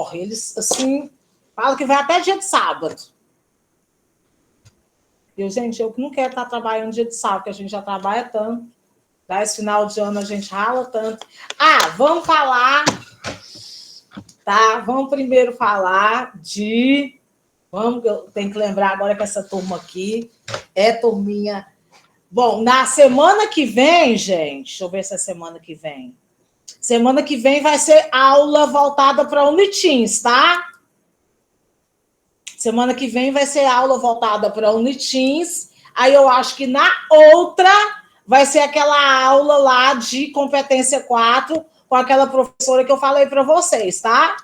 corre. Eles, assim, falam que vai até dia de sábado. Eu, gente, eu que não quero estar trabalhando dia de sábado, porque a gente já trabalha tanto. Tá? Esse final de ano a gente rala tanto. Vamos falar, tá? Vamos primeiro falar de... eu tenho que lembrar agora que essa turma aqui é turminha... Bom, na semana que vem, gente, deixa eu ver se é semana que vem. Semana que vem vai ser aula voltada para Unitins, tá? Semana que vem vai ser aula voltada para Unitins. Aí eu acho que na outra vai ser aquela aula lá de competência 4 com aquela professora que eu falei para vocês, tá?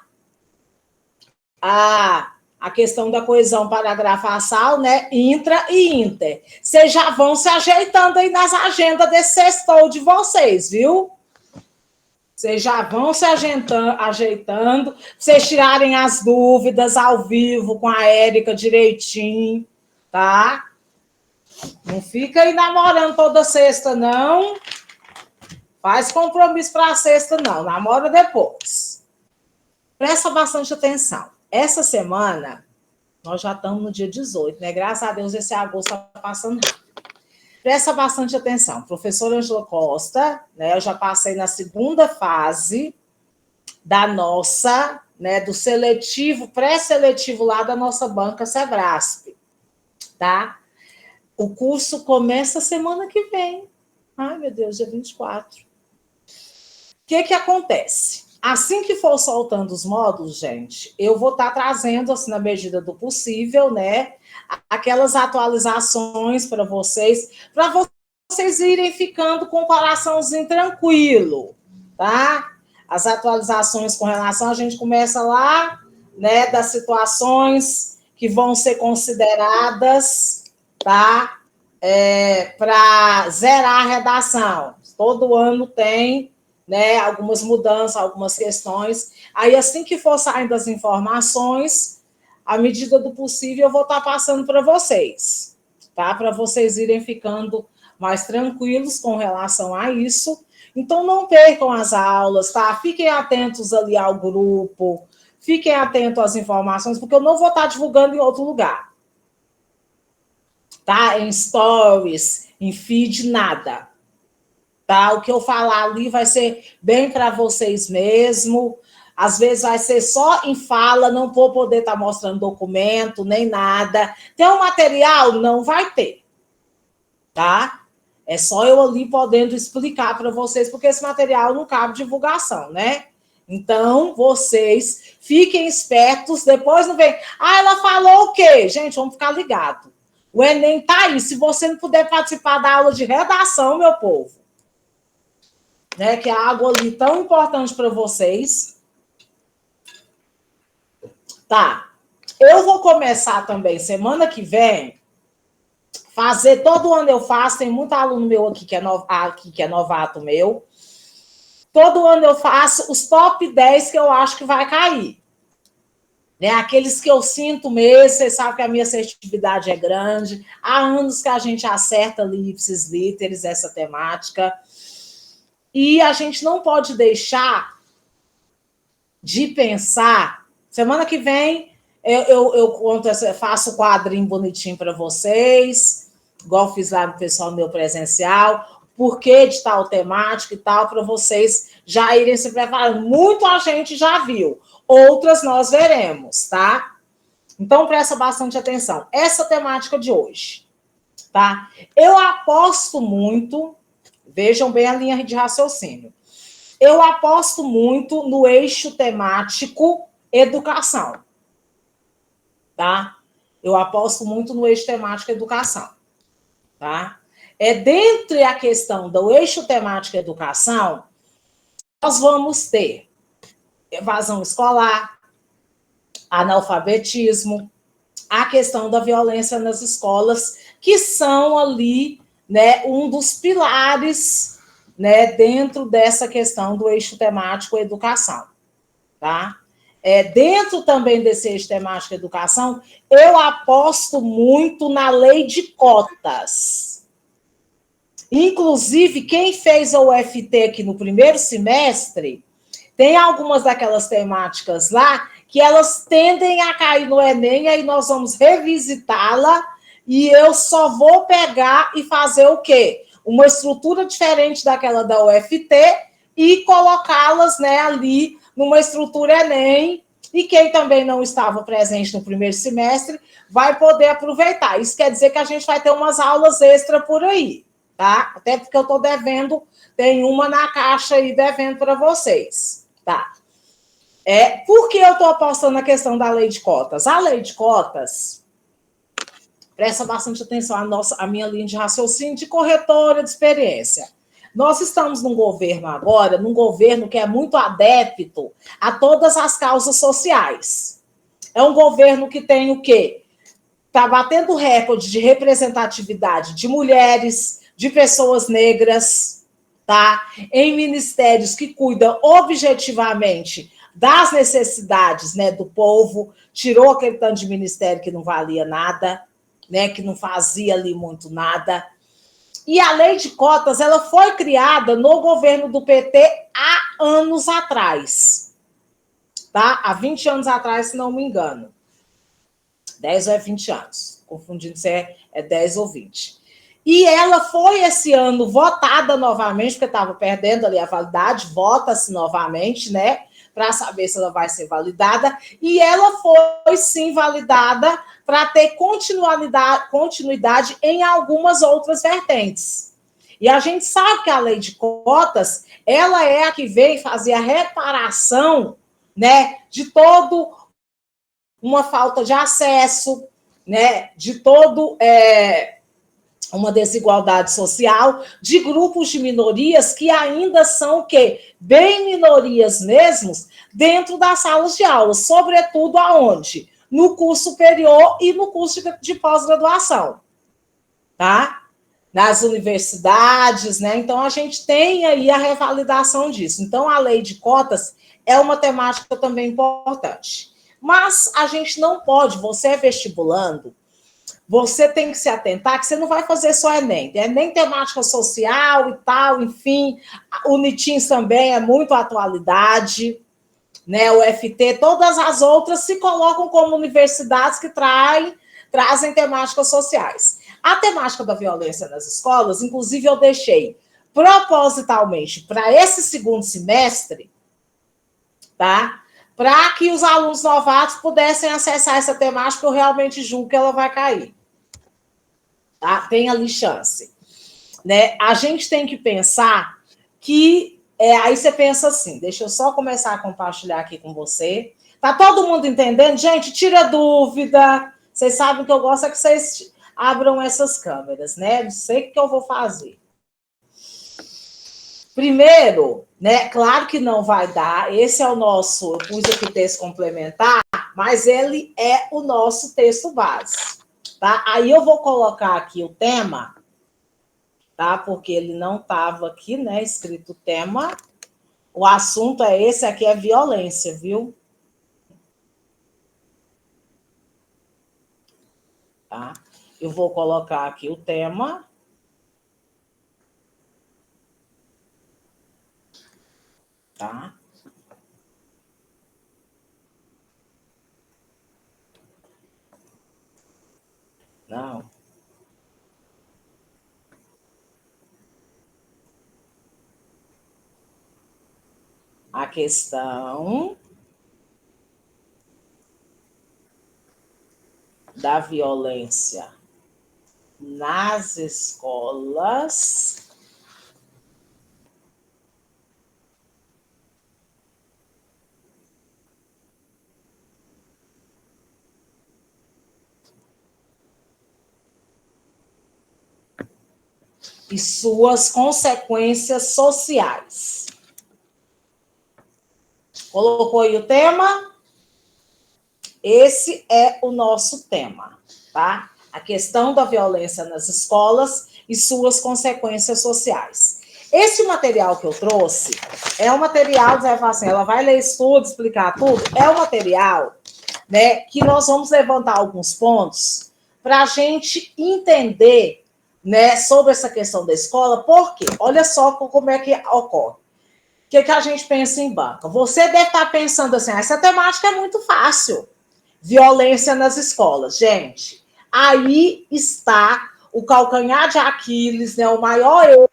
A questão da coesão paragrafal, né? Intra e inter. Vocês já vão se ajeitando aí nas agendas desse sextou de vocês, viu? Vocês já vão se ajeitando, vocês tirarem as dúvidas ao vivo com a Érica direitinho, tá? Não fica aí namorando toda sexta, não. Faz compromisso para a sexta, não. Namora depois. Presta bastante atenção. Essa semana, nós já estamos no dia 18, né? Graças a Deus, esse agosto está passando rápido. Presta bastante atenção. Professora Ângela Costa, né? Eu já passei na segunda fase da nossa, né? Do seletivo, pré-seletivo lá da nossa banca Sebrasp, tá? O curso começa semana que vem. Ai, meu Deus, dia 24. O que acontece? Assim que for soltando os módulos, gente, eu vou estar trazendo, assim, na medida do possível, né, aquelas atualizações para vocês irem ficando com o coraçãozinho tranquilo, tá? As atualizações com relação, a gente começa lá, né, das situações que vão ser consideradas, tá? Para zerar a redação. Todo ano tem, né, algumas mudanças, algumas questões. Aí, assim que for saindo as informações, à medida do possível, eu vou estar passando para vocês, tá? Para vocês irem ficando mais tranquilos com relação a isso. Então, não percam as aulas, tá? Fiquem atentos ali ao grupo, fiquem atentos às informações, porque eu não vou estar divulgando em outro lugar, tá? Em stories, em feed, nada. Tá? O que eu falar ali vai ser bem para vocês mesmo. Às vezes vai ser só em fala, não vou poder estar mostrando documento, nem nada. Tem um material? Não vai ter. Tá? É só eu ali podendo explicar para vocês, porque esse material não cabe divulgação, né? Então, vocês fiquem espertos, depois não vem... ela falou o quê? Gente, vamos ficar ligados. O Enem tá aí. Se você não puder participar da aula de redação, meu povo, né, que é algo ali tão importante para vocês. Tá. Eu vou começar também, semana que vem, fazer, todo ano eu faço, tem muito aluno meu aqui que é novato meu. Todo ano eu faço os top 10 que eu acho que vai cair. Né? Aqueles que eu sinto mesmo, vocês sabem que a minha assertividade é grande. Há anos que a gente acerta ali, ipsis literis, essa temática. E a gente não pode deixar de pensar. Semana que vem eu conto, faço o quadrinho bonitinho para vocês, igual fiz lá no pessoal meu presencial, porquê de tal temática e tal, para vocês já irem se preparando. Muito a gente já viu, outras nós veremos, tá? Então presta bastante atenção. Essa temática de hoje, tá? Eu aposto muito. Vejam bem a linha de raciocínio. Eu aposto muito no eixo temático educação, tá? Eu aposto muito no eixo temático educação, tá? Dentro da questão do eixo temático educação, nós vamos ter evasão escolar, analfabetismo, a questão da violência nas escolas, que são ali, né, um dos pilares, né, dentro dessa questão do eixo temático educação, tá? Dentro também desse eixo temático educação, eu aposto muito na lei de cotas. Inclusive, quem fez a UFT aqui no primeiro semestre, tem algumas daquelas temáticas lá que elas tendem a cair no Enem, aí nós vamos revisitá-la e eu só vou pegar e fazer o quê? Uma estrutura diferente daquela da UFT e colocá-las, né, ali numa estrutura Enem, e quem também não estava presente no primeiro semestre vai poder aproveitar. Isso quer dizer que a gente vai ter umas aulas extra por aí, tá? Até porque eu estou devendo, tem uma na caixa aí devendo para vocês, tá? Por que eu estou apostando na questão da lei de cotas? A lei de cotas, presta bastante atenção a minha linha de raciocínio de corretora de experiência. Nós estamos num governo agora, num governo que é muito adepto a todas as causas sociais. É um governo que tem o quê? Está batendo recorde de representatividade de mulheres, de pessoas negras, tá? Em ministérios que cuidam objetivamente das necessidades, né, do povo, tirou aquele tanto de ministério que não valia nada, né, que não fazia ali muito nada. E a lei de cotas, ela foi criada no governo do PT há anos atrás, tá? Há 20 anos atrás, se não me engano. 10 ou 20 anos, confundindo se é 10 ou 20. E ela foi, esse ano, votada novamente, porque estava perdendo ali a validade, vota-se novamente, né, para saber se ela vai ser validada, e ela foi, sim, validada para ter continuidade em algumas outras vertentes. E a gente sabe que a lei de cotas, ela é a que vem fazer a reparação, né, de todo uma falta de acesso, né, de todo uma desigualdade social, de grupos de minorias que ainda são o quê? Bem minorias mesmos dentro das salas de aula, sobretudo aonde? No curso superior e no curso de pós-graduação, tá? Nas universidades, né? Então, a gente tem aí a revalidação disso. Então, a lei de cotas é uma temática também importante. Mas a gente não pode, você é vestibulando, você tem que se atentar que você não vai fazer só Enem. Enem temática social e tal, enfim. O NITINS também é muito atualidade, né? O FT, todas as outras se colocam como universidades que trazem temáticas sociais. A temática da violência nas escolas, inclusive, eu deixei propositalmente para esse segundo semestre, tá? Para que os alunos novatos pudessem acessar essa temática, eu realmente julgo que ela vai cair. Tá? Tem ali chance. Né? A gente tem que pensar que... aí você pensa assim, deixa eu só começar a compartilhar aqui com você. Tá todo mundo entendendo? Gente, tira dúvida. Vocês sabem que eu gosto é que vocês abram essas câmeras, né? Não sei o que eu vou fazer. Primeiro, né? Claro que não vai dar. Esse é o nosso... Eu pus aqui texto complementar, mas ele é o nosso texto base. Tá? Aí eu vou colocar aqui o tema, tá? Porque ele não estava aqui, né? Escrito tema. O assunto é esse aqui, é violência, viu? Tá? Eu vou colocar aqui o tema. Tá? Não. A questão da violência nas escolas e suas consequências sociais. Colocou aí o tema? Esse é o nosso tema, tá? A questão da violência nas escolas e suas consequências sociais. Esse material que eu trouxe é um material, Zé fala assim, ela vai ler isso tudo, explicar tudo, é um material, né, que nós vamos levantar alguns pontos para a gente entender, né, sobre essa questão da escola, porque olha só como é que ocorre. que a gente pensa em banca? Você deve estar pensando assim, essa temática é muito fácil. Violência nas escolas. Gente, aí está o calcanhar de Aquiles, né? O maior erro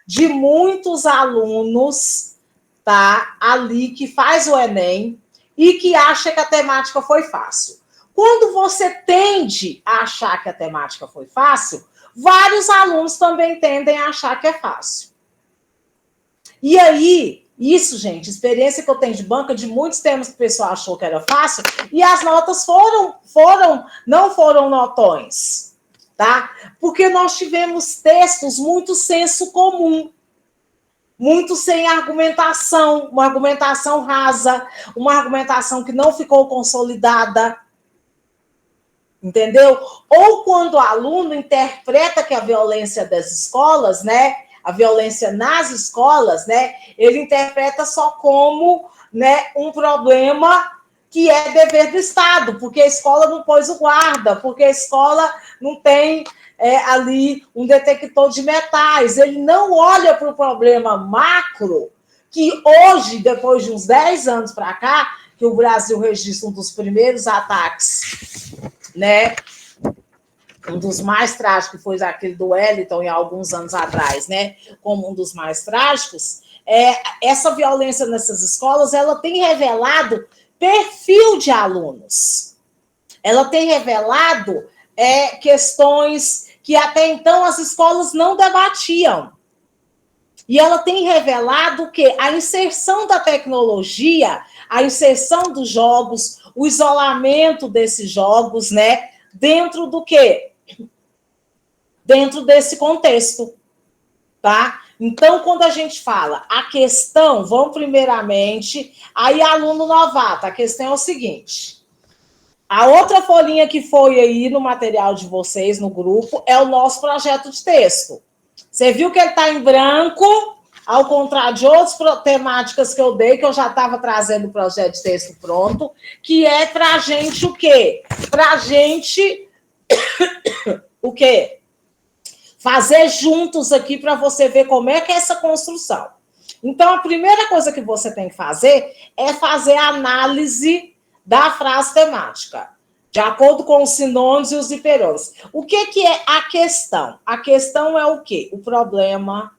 de muitos alunos, tá? Ali que faz o Enem e que acha que a temática foi fácil. Quando você tende a achar que a temática foi fácil, vários alunos também tendem a achar que é fácil. E aí, isso, gente, experiência que eu tenho de banca, de muitos temas que o pessoal achou que era fácil, e as notas não foram notões, tá? Porque nós tivemos textos muito senso comum, muito sem argumentação, uma argumentação rasa, uma argumentação que não ficou consolidada, entendeu? Ou quando o aluno interpreta que a violência das escolas, né, a violência nas escolas, né, ele interpreta só como, né, um problema que é dever do Estado, porque a escola não pôs o guarda, porque a escola não tem ali um detector de metais, ele não olha para o problema macro, que hoje, depois de uns 10 anos para cá, que o Brasil registra um dos primeiros ataques, né, um dos mais trágicos, que foi aquele do Wellington, há alguns anos atrás, né, como um dos mais trágicos, essa violência nessas escolas, ela tem revelado perfil de alunos. Ela tem revelado questões que até então as escolas não debatiam. E ela tem revelado que a inserção da tecnologia, a inserção dos jogos, o isolamento desses jogos, né, dentro do quê? Dentro desse contexto, tá? Então, quando a gente fala a questão, vamos primeiramente, aí aluno novato, a questão é o seguinte, a outra folhinha que foi aí no material de vocês, no grupo, é o nosso projeto de texto. Você viu que ele está em branco, ao contrário de outras temáticas que eu dei, que eu já estava trazendo o projeto de texto pronto, que é para a gente o quê? Para a gente o quê? Fazer juntos aqui para você ver como é que é essa construção. Então, a primeira coisa que você tem que fazer é fazer a análise da frase temática, de acordo com os sinônimos e os hiperônimos. O que é a questão? A questão é o quê? O problema.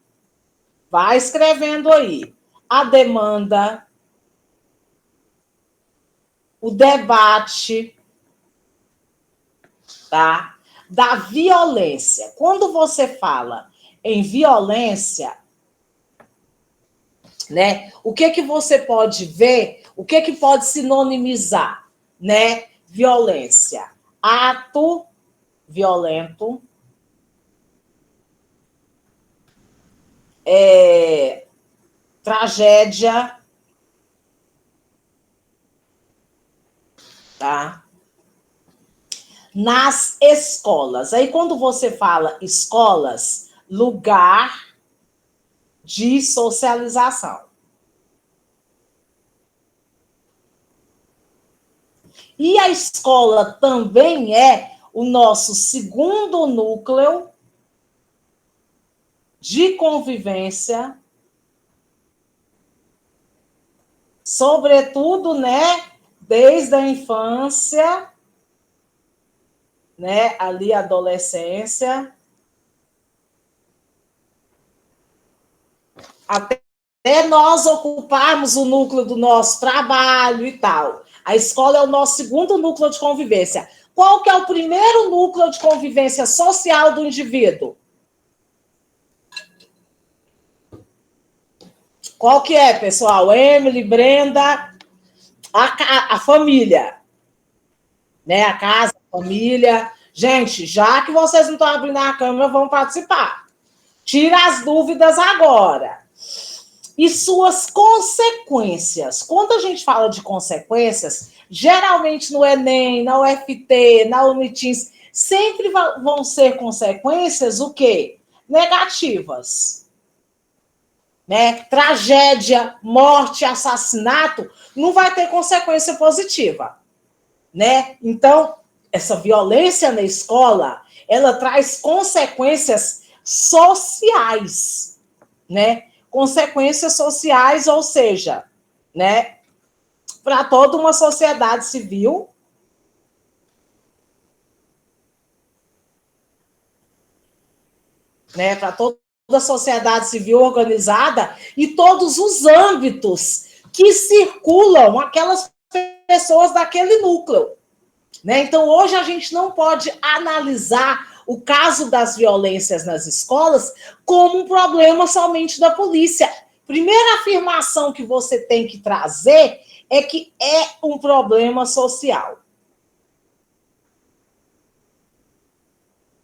Vai escrevendo aí. A demanda, o debate, tá? Da violência. Quando você fala em violência, né? O que você pode ver? O que pode sinonimizar, né? Violência. Ato violento, tragédia, tá? Nas escolas. Aí, quando você fala escolas, lugar de socialização. E a escola também é o nosso segundo núcleo de convivência, sobretudo, né, desde a infância, né, ali a adolescência, até nós ocuparmos o núcleo do nosso trabalho e tal. A escola é o nosso segundo núcleo de convivência. Qual que é o primeiro núcleo de convivência social do indivíduo? Qual que é, pessoal? Emily, Brenda, a família. Né? A casa, a família. Gente, já que vocês não estão abrindo a câmera, vão participar. Tira as dúvidas agora. E suas consequências. Quando a gente fala de consequências, geralmente no Enem, na UFT, na Unitins, sempre vão ser consequências o quê? Negativas. Né? Tragédia, morte, assassinato, não vai ter consequência positiva. Né? Então, essa violência na escola, ela traz consequências sociais, né? consequências sociais, ou seja, né, para toda uma sociedade civil, né, para toda a sociedade civil organizada e todos os âmbitos que circulam aquelas pessoas daquele núcleo. Né? Então, hoje a gente não pode analisar o caso das violências nas escolas como um problema somente da polícia. Primeira afirmação que você tem que trazer é que é um problema social.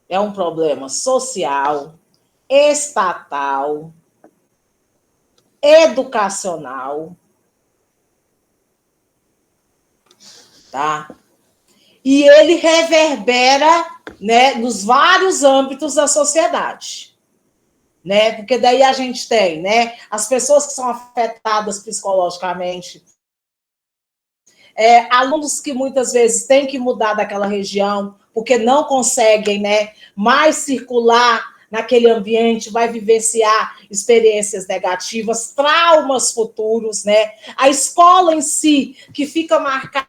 É um problema social, estatal, educacional, tá? E ele reverbera, né, nos vários âmbitos da sociedade, né? Porque daí a gente tem, né, as pessoas que são afetadas psicologicamente, alunos que muitas vezes têm que mudar daquela região porque não conseguem, né, mais circular naquele ambiente, vai vivenciar experiências negativas, traumas futuros, né? A escola em si, que fica marcada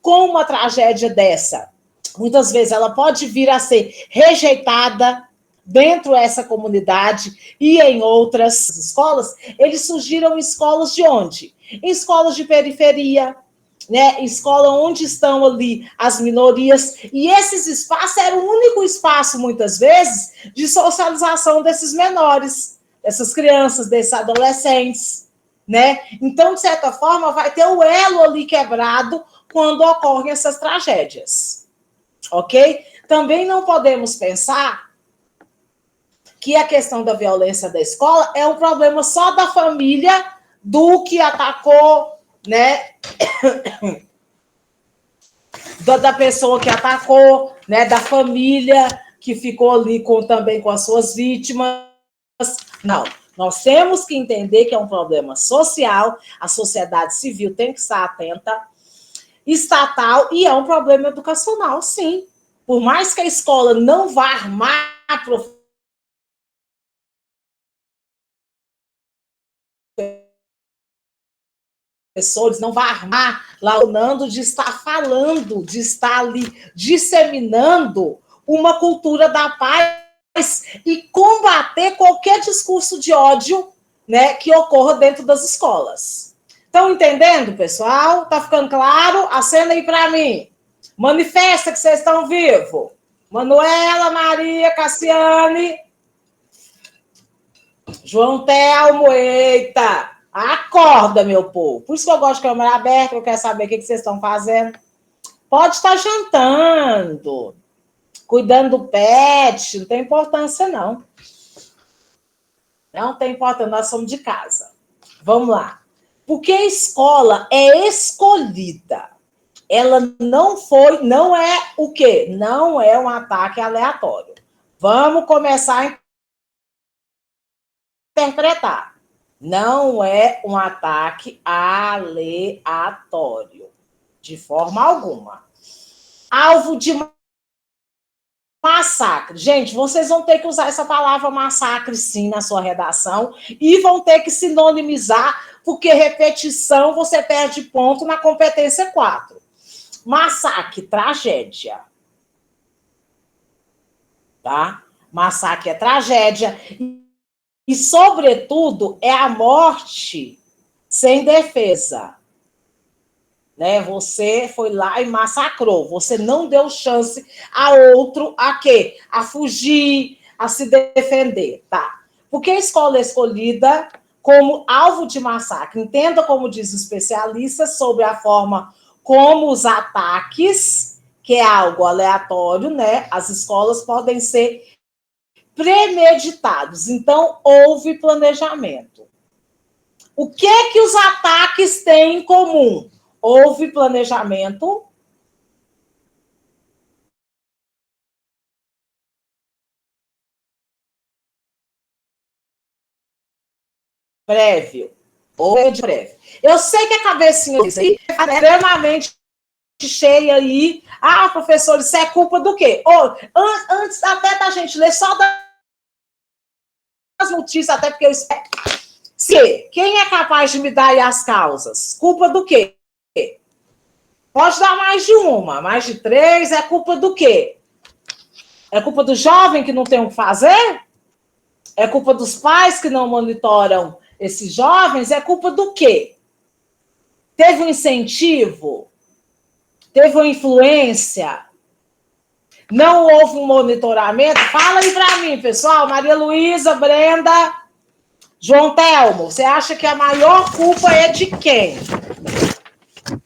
com uma tragédia dessa, muitas vezes ela pode vir a ser rejeitada dentro dessa comunidade e em outras escolas. Eles surgiram em escolas de onde? Em escolas de periferia, né? Escola onde estão ali as minorias, e esses espaços eram o único espaço, muitas vezes, de socialização desses menores, dessas crianças, desses adolescentes, né? Então, de certa forma, vai ter o elo ali quebrado quando ocorrem essas tragédias, ok? Também não podemos pensar que a questão da violência da escola é um problema só da família do que atacou, né? Da pessoa que atacou, né? Da família que ficou ali também com as suas vítimas. Não, nós temos que entender que é um problema social, a sociedade civil tem que estar atenta, estatal, e é um problema educacional, sim. Por mais que a escola não vá armar professores, não vai armar lá o Nando de estar falando, de estar ali disseminando uma cultura da paz e combater qualquer discurso de ódio, né, que ocorra dentro das escolas. Estão entendendo, pessoal? Tá ficando claro? Acena aí para mim. Manifesta que vocês estão vivos. Manuela, Maria, Cassiane, João Telmo, eita! Acorda, meu povo. Por isso que eu gosto de câmera aberta, eu quero saber o que vocês estão fazendo. Pode estar jantando, cuidando do pet, não tem importância, não. Não tem importância, nós somos de casa. Vamos lá. Porque a escola é escolhida. Ela não é o quê? Não é um ataque aleatório. Vamos começar a interpretar. Não é um ataque aleatório, de forma alguma. Alvo de massacre. Gente, vocês vão ter que usar essa palavra massacre, sim, na sua redação, e vão ter que sinonimizar, porque repetição você perde ponto na competência 4. Massacre, tragédia. Tá? Massacre é tragédia. E, sobretudo, é a morte sem defesa. Né? Você foi lá e massacrou. Você não deu chance a outro a quê? A fugir, a se defender. Tá? Porque a escola é escolhida como alvo de massacre. Entenda, como diz o especialista, sobre a forma como os ataques, que é algo aleatório, né? As escolas podem ser premeditados. Então, houve planejamento. O que é que os ataques têm em comum? Houve planejamento prévio. Ou de prévio. Eu sei que a cabecinha disso aí é extremamente cheia aí. Ah, professor, isso é culpa do quê? Antes até da gente ler só das notícias, até porque eu espero. Se quem é capaz de me dar aí as causas? Culpa do quê? Pode dar mais de uma, mais de 3, é culpa do quê? É culpa do jovem que não tem o que fazer? É culpa dos pais que não monitoram esses jovens? É culpa do quê? Teve um incentivo? Teve uma influência? Não houve um monitoramento? Fala aí para mim, pessoal. Maria Luísa, Brenda, João Telmo, você acha que a maior culpa é de quem?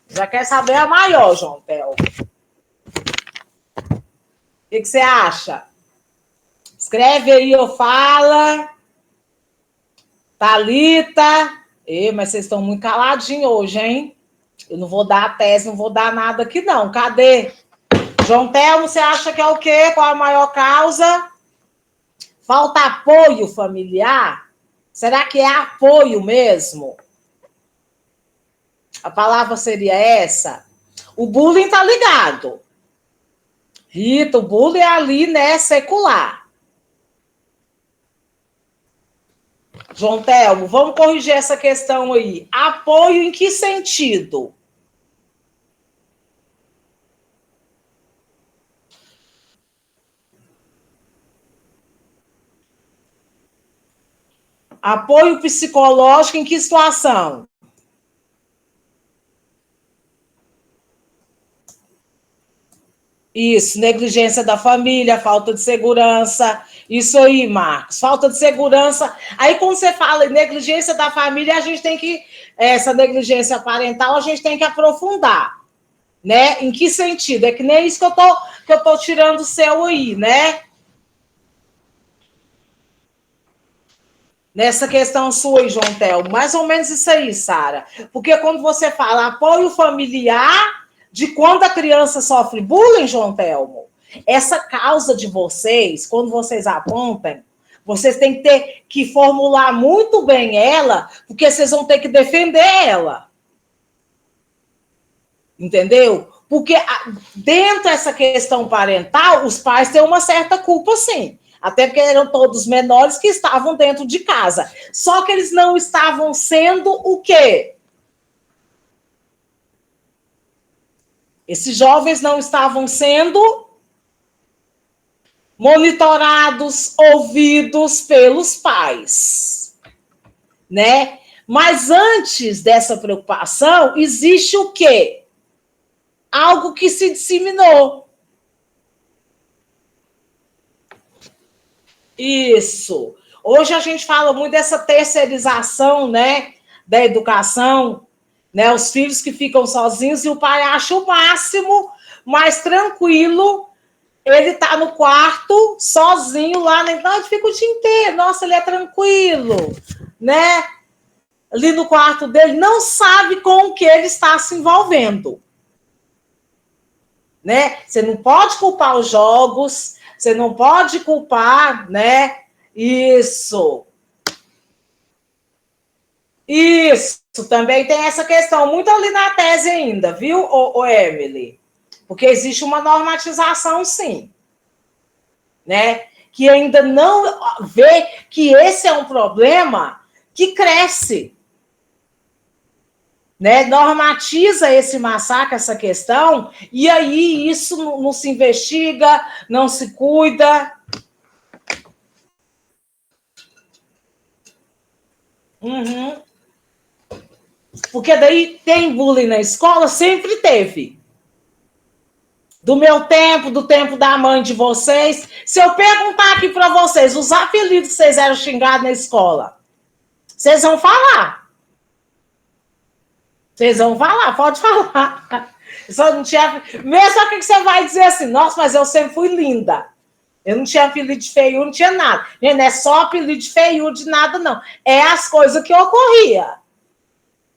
Já quer saber a maior, João Telmo. O que você acha? Escreve aí ou fala. Thalita. Mas vocês estão muito caladinhos hoje, hein? Eu não vou dar a tese, não vou dar nada aqui, não. Cadê? João Telmo, você acha que é o quê? Qual a maior causa? Falta apoio familiar? Será que é apoio mesmo? A palavra seria essa? O bullying tá ligado. Rita, o bullying é ali, né, secular. João Telmo, vamos corrigir essa questão aí. Apoio em que sentido? Apoio psicológico em que situação? Isso, negligência da família, falta de segurança. Isso aí, Marcos, falta de segurança. Aí, quando você fala em negligência da família, a gente tem que. Essa negligência parental, a gente tem que aprofundar. Né? Em que sentido? É que nem isso que eu tô tirando o seu aí, né? Nessa questão sua aí, João Telmo, mais ou menos isso aí, Sara. Porque quando você fala apoio familiar de quando a criança sofre bullying, João Telmo, essa causa de vocês, quando vocês apontam, vocês têm que ter que formular muito bem ela, porque vocês vão ter que defender ela. Entendeu? Porque dentro dessa questão parental, os pais têm uma certa culpa, sim. Até porque eram todos menores que estavam dentro de casa. Só que eles não estavam sendo o quê? Esses jovens não estavam sendo monitorados, ouvidos pelos pais, né? Mas antes dessa preocupação, existe o quê? Algo que se disseminou. Isso. Hoje a gente fala muito dessa terceirização, né, da educação, né, os filhos que ficam sozinhos e o pai acha o máximo, mais tranquilo, ele tá no quarto, sozinho lá, então ele fica o dia inteiro, nossa, ele é tranquilo, né, ali no quarto dele, não sabe com o que ele está se envolvendo, né, você não pode culpar os jogos, você não pode culpar, né? Isso. Isso. Também tem essa questão, muito ali na tese ainda, viu, Emily? Porque existe uma normatização, sim. Né? Que ainda não vê que esse é um problema que cresce. Né? Normatiza esse massacre, essa questão, e aí isso não se investiga, não se cuida. Uhum. Porque daí tem bullying na escola, sempre teve. Do meu tempo, do tempo da mãe de vocês. Se eu perguntar aqui para vocês, os apelidos que vocês eram xingados na escola, vocês vão falar. Vocês vão falar, pode falar. Só não tinha. Mesmo que você vai dizer assim, nossa, mas eu sempre fui linda. Eu não tinha apelido de feio, não tinha nada. Não é só apelido de feio, de nada, não. É as coisas que ocorriam.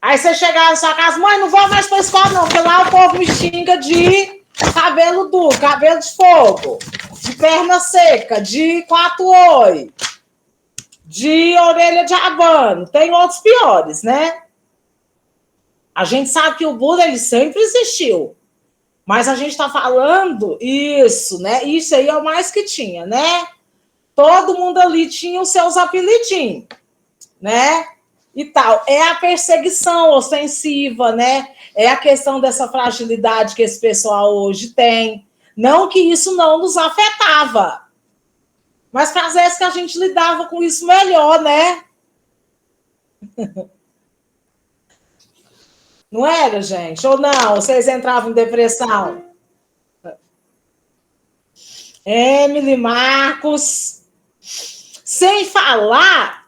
Aí você chegava na sua casa, mãe, não vou mais para a escola, não, porque lá o povo me xinga de cabelo duro, cabelo de fogo, de perna seca, de 4 oi, de orelha de abano. Tem outros piores, né? A gente sabe que o bullying ele sempre existiu. Mas a gente está falando isso, né? Isso aí é o mais que tinha, né? todo mundo ali tinha os seus apelidinhos, né? E tal. É a perseguição ostensiva, né? É a questão dessa fragilidade que esse pessoal hoje tem. Não que isso não nos afetava, mas às vezes que a gente lidava com isso melhor, né? Não era, gente? Ou não? Vocês entravam em depressão? Emily, Marcos, sem falar,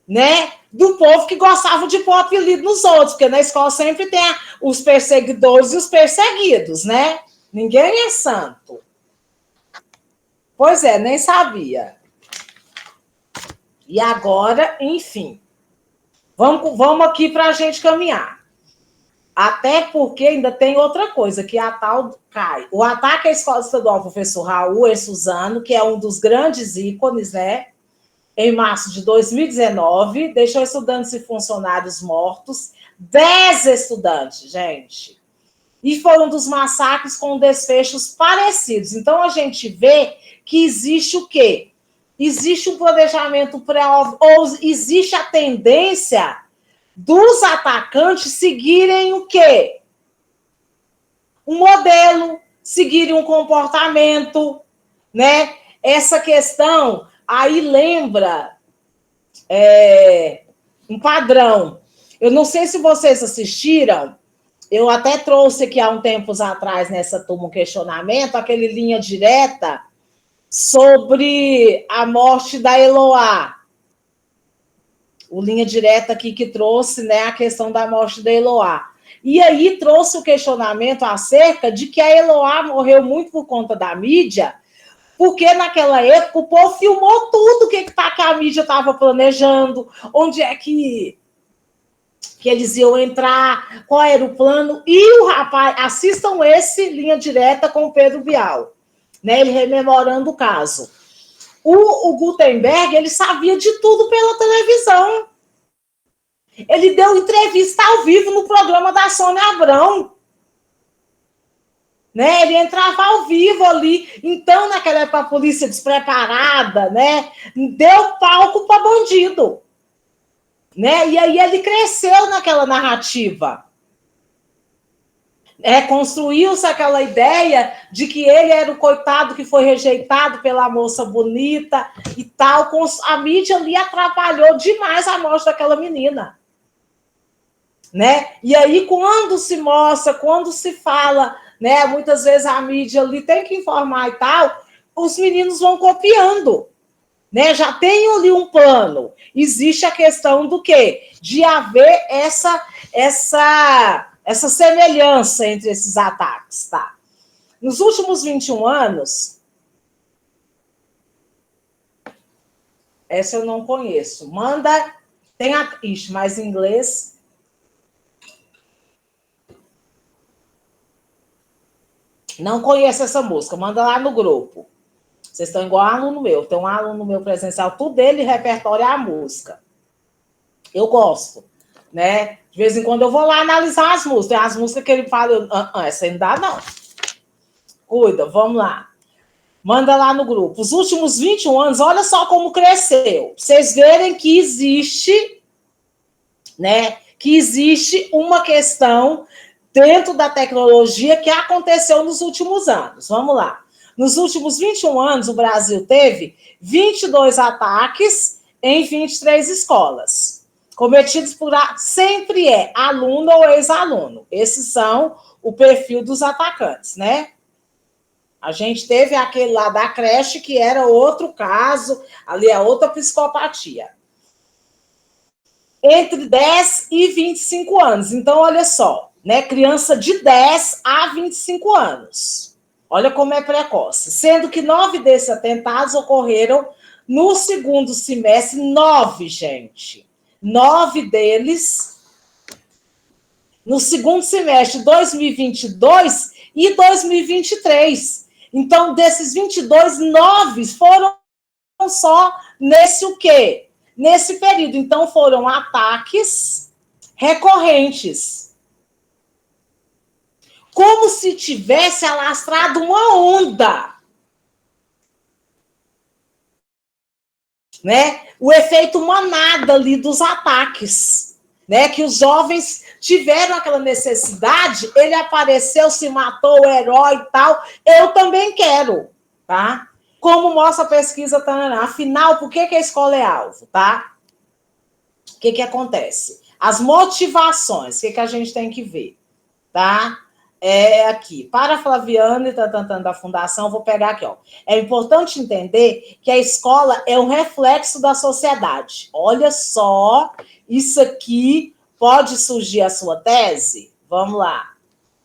né, do povo que gostava de pôr apelido nos outros, porque na escola sempre tem os perseguidores e os perseguidos, né? Ninguém é santo. Pois é, nem sabia. E agora, enfim, vamos aqui para a gente caminhar. Até porque ainda tem outra coisa, que a tal cai. O ataque à escola estadual do professor Raul e Suzano, que é um dos grandes ícones, né? Em março de 2019, deixou estudantes e funcionários mortos, 10 estudantes, gente. E foi um dos massacres com desfechos parecidos. Então, a gente vê que existe o quê? Existe um planejamento pré-óbvio, ou existe a tendência dos atacantes seguirem o quê? Um modelo, seguirem um comportamento, né? Essa questão aí lembra um padrão. Eu não sei se vocês assistiram, eu até trouxe aqui há um tempos atrás nessa turma um questionamento, aquele linha direta sobre a morte da Eloá. O linha direta aqui que trouxe, né, a questão da morte da Eloá. E aí trouxe o questionamento acerca de que a Eloá morreu muito por conta da mídia, porque naquela época o povo filmou tudo que a mídia estava planejando, onde é que eles iam entrar, qual era o plano. E o rapaz, assistam esse linha direta com o Pedro Bial, né, ele rememorando o caso. O Gutenberg, ele sabia de tudo pela televisão. Ele deu entrevista ao vivo no programa da Sônia Abrão. Né? Ele entrava ao vivo ali. Então, naquela época, a polícia despreparada, né, deu palco para bandido. Né? E aí ele cresceu naquela narrativa. Construiu-se aquela ideia de que ele era o coitado que foi rejeitado pela moça bonita e tal. A mídia ali atrapalhou demais a morte daquela menina. Né? E aí, quando se mostra, quando se fala, né, muitas vezes a mídia ali tem que informar e tal, os meninos vão copiando. Né? Já tem ali um plano. Existe a questão do quê? De haver essa semelhança entre esses ataques. Tá? Nos últimos 21 anos, essa eu não conheço. Manda, tem ixi, mas em inglês. Não conheço essa música, manda lá no grupo. Vocês estão igual aluno meu. Tem um aluno meu presencial, tudo dele repertório é a música. Eu gosto, né? De vez em quando eu vou lá analisar as músicas. Tem as músicas que ele fala, essa aí não dá, não. Cuida, vamos lá. Manda lá no grupo. Os últimos 21 anos, olha só como cresceu. Vocês verem que existe, né? Que existe uma questão dentro da tecnologia que aconteceu nos últimos anos. Vamos lá. Nos últimos 21 anos, o Brasil teve 22 ataques em 23 escolas, cometidos por sempre aluno ou ex-aluno. Esses são o perfil dos atacantes, né? A gente teve aquele lá da creche, que era outro caso, ali é outra psicopatia. Entre 10 e 25 anos. Então, olha só, né? Criança de 10 a 25 anos. Olha como é precoce. Sendo que 9 desses atentados ocorreram no segundo semestre. 9, gente. 9 deles no segundo semestre de 2022 e 2023. Então, desses 22, 9 foram só nesse o quê? Nesse período. Então, foram ataques recorrentes. Como se tivesse alastrado uma onda. né? O efeito manada ali dos ataques, né? Que os jovens tiveram aquela necessidade, ele apareceu, se matou, o herói e tal, eu também quero, tá? Como mostra a pesquisa, tá? Afinal, por que a escola é alvo, tá? O que acontece? As motivações, o que a gente tem que ver, tá? Aqui, para a Flaviane da Fundação, vou pegar aqui, ó. É importante entender que a escola é um reflexo da sociedade. Olha só, isso aqui pode surgir a sua tese? Vamos lá.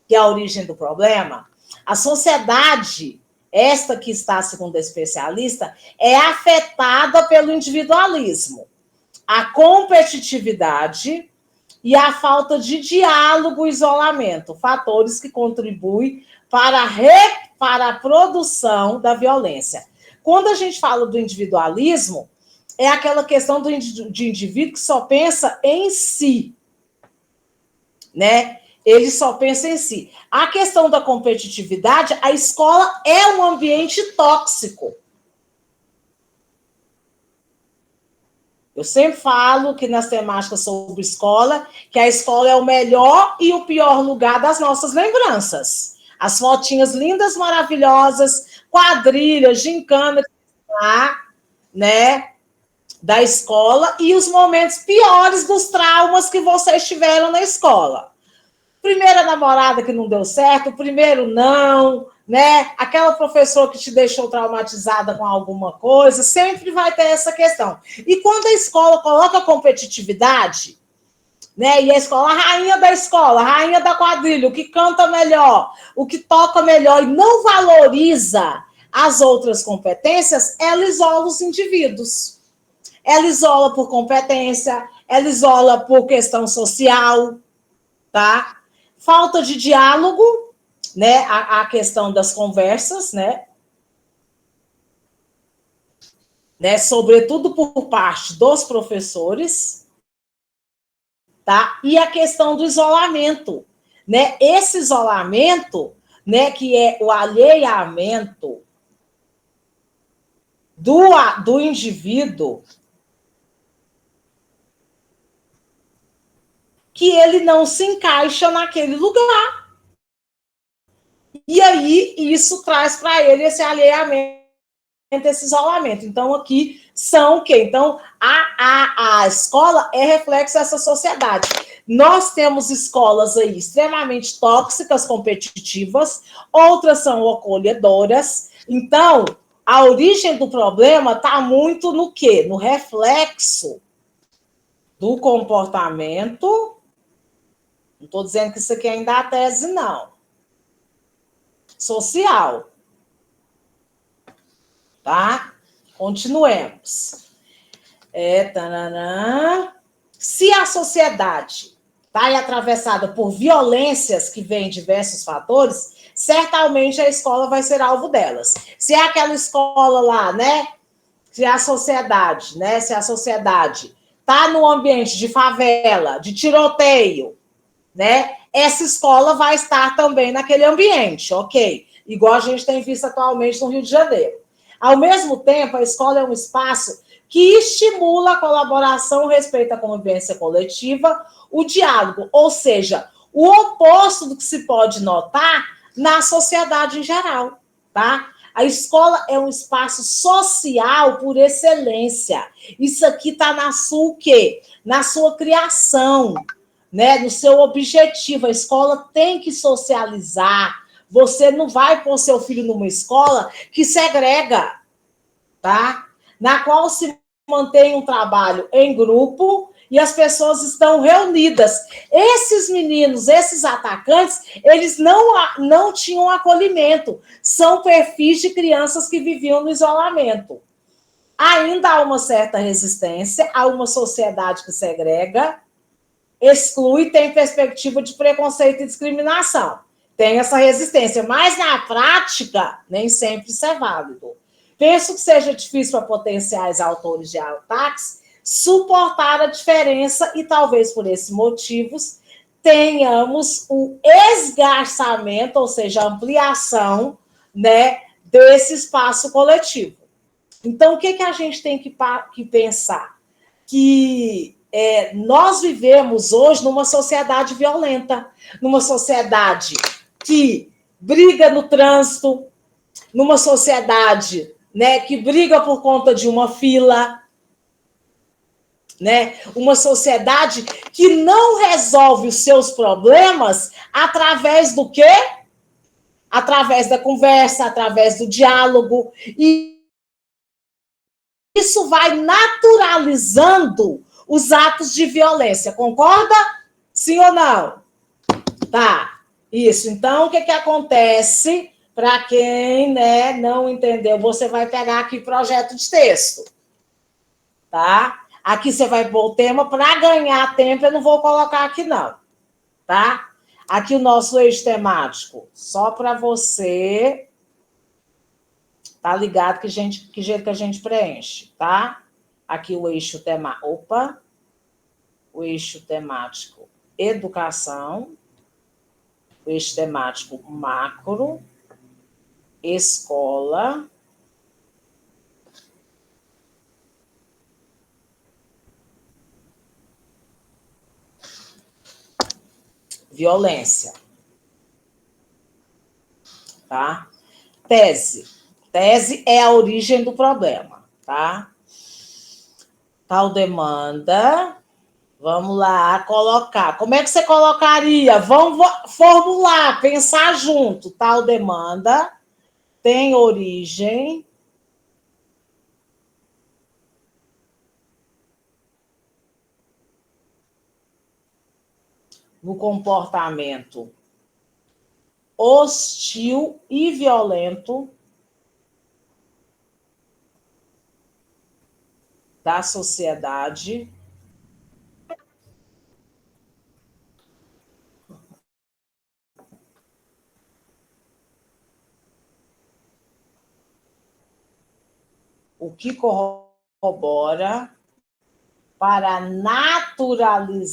Que é a origem do problema? A sociedade, esta que está, segundo a especialista, é afetada pelo individualismo, a competitividade e a falta de diálogo e isolamento, fatores que contribuem para a produção da violência. Quando a gente fala do individualismo, é aquela questão de indivíduo que só pensa em si, né? Ele só pensa em si. A questão da competitividade, a escola é um ambiente tóxico. Eu sempre falo que nas temáticas sobre escola, que a escola é o melhor e o pior lugar das nossas lembranças. As fotinhas lindas, maravilhosas, quadrilhas, gincana, lá, né, da escola, e os momentos piores dos traumas que vocês tiveram na escola. Primeira namorada que não deu certo, primeiro não, né? Aquela professora que te deixou traumatizada com alguma coisa, sempre vai ter essa questão. E quando a escola coloca competitividade, né? E a escola, a rainha da escola, a rainha da quadrilha, o que canta melhor, o que toca melhor e não valoriza as outras competências, ela isola os indivíduos. Ela isola por competência, ela isola por questão social, tá? Falta de diálogo, né? A questão das conversas, né? Sobretudo por parte dos professores, tá? E a questão do isolamento, né? Esse isolamento, né? Que é o alheamento do indivíduo, que ele não se encaixa naquele lugar. E aí, isso traz para ele esse alheamento, esse isolamento. Então, aqui são o quê? Então, a escola é reflexo dessa sociedade. Nós temos escolas aí extremamente tóxicas, competitivas, outras são acolhedoras. Então, a origem do problema está muito no quê? No reflexo do comportamento. Não estou dizendo que isso aqui ainda é a tese, não. Social. Tá? Continuemos. Se a sociedade está atravessada por violências que vêm de diversos fatores, certamente a escola vai ser alvo delas. Se é aquela escola lá, né? Se a sociedade, né? Se a sociedade está no ambiente de favela, de tiroteio, né? Essa escola vai estar também naquele ambiente, ok? Igual a gente tem visto atualmente no Rio de Janeiro. Ao mesmo tempo, a escola é um espaço que estimula a colaboração, o respeito à convivência coletiva, o diálogo, ou seja, o oposto do que se pode notar na sociedade em geral, tá? A escola é um espaço social por excelência. Isso aqui está na sua o quê? Na sua criação, né? No seu objetivo. A escola tem que socializar. Você não vai pôr seu filho numa escola que segrega, tá? Na qual se mantém um trabalho em grupo e as pessoas estão reunidas. Esses meninos, esses atacantes, eles não tinham acolhimento. São perfis de crianças que viviam no isolamento. Ainda há uma certa resistência, há uma sociedade que segrega, exclui, tem perspectiva de preconceito e discriminação. Tem essa resistência, mas na prática, nem sempre isso é válido. Penso que seja difícil para potenciais autores de ataques suportar a diferença e talvez por esses motivos tenhamos o esgarçamento, ou seja, a ampliação, né, desse espaço coletivo. Então, o que a gente tem que pensar? Que nós vivemos hoje numa sociedade violenta, numa sociedade que briga no trânsito, numa sociedade, né, que briga por conta de uma fila, né? Uma sociedade que não resolve os seus problemas através do quê? Através da conversa, através do diálogo. E isso vai naturalizando os atos de violência. Concorda? Sim ou não? Tá. Isso. Então, o que acontece? Para quem, né, não entendeu, você vai pegar aqui projeto de texto. Tá? Aqui você vai pôr o tema. Para ganhar tempo, eu não vou colocar aqui, não. Tá? Aqui o nosso eixo temático. Só para você tá ligado que jeito que a gente preenche, tá? Aqui o eixo temático. Opa! O eixo temático educação. O eixo temático macro. Escola. Violência. Tá? Tese. Tese é a origem do problema, tá? Tal demanda. Vamos lá, colocar. Como é que você colocaria? Vamos formular, pensar junto. Tal demanda tem origem no comportamento hostil e violento da sociedade o que corrobora para a naturalização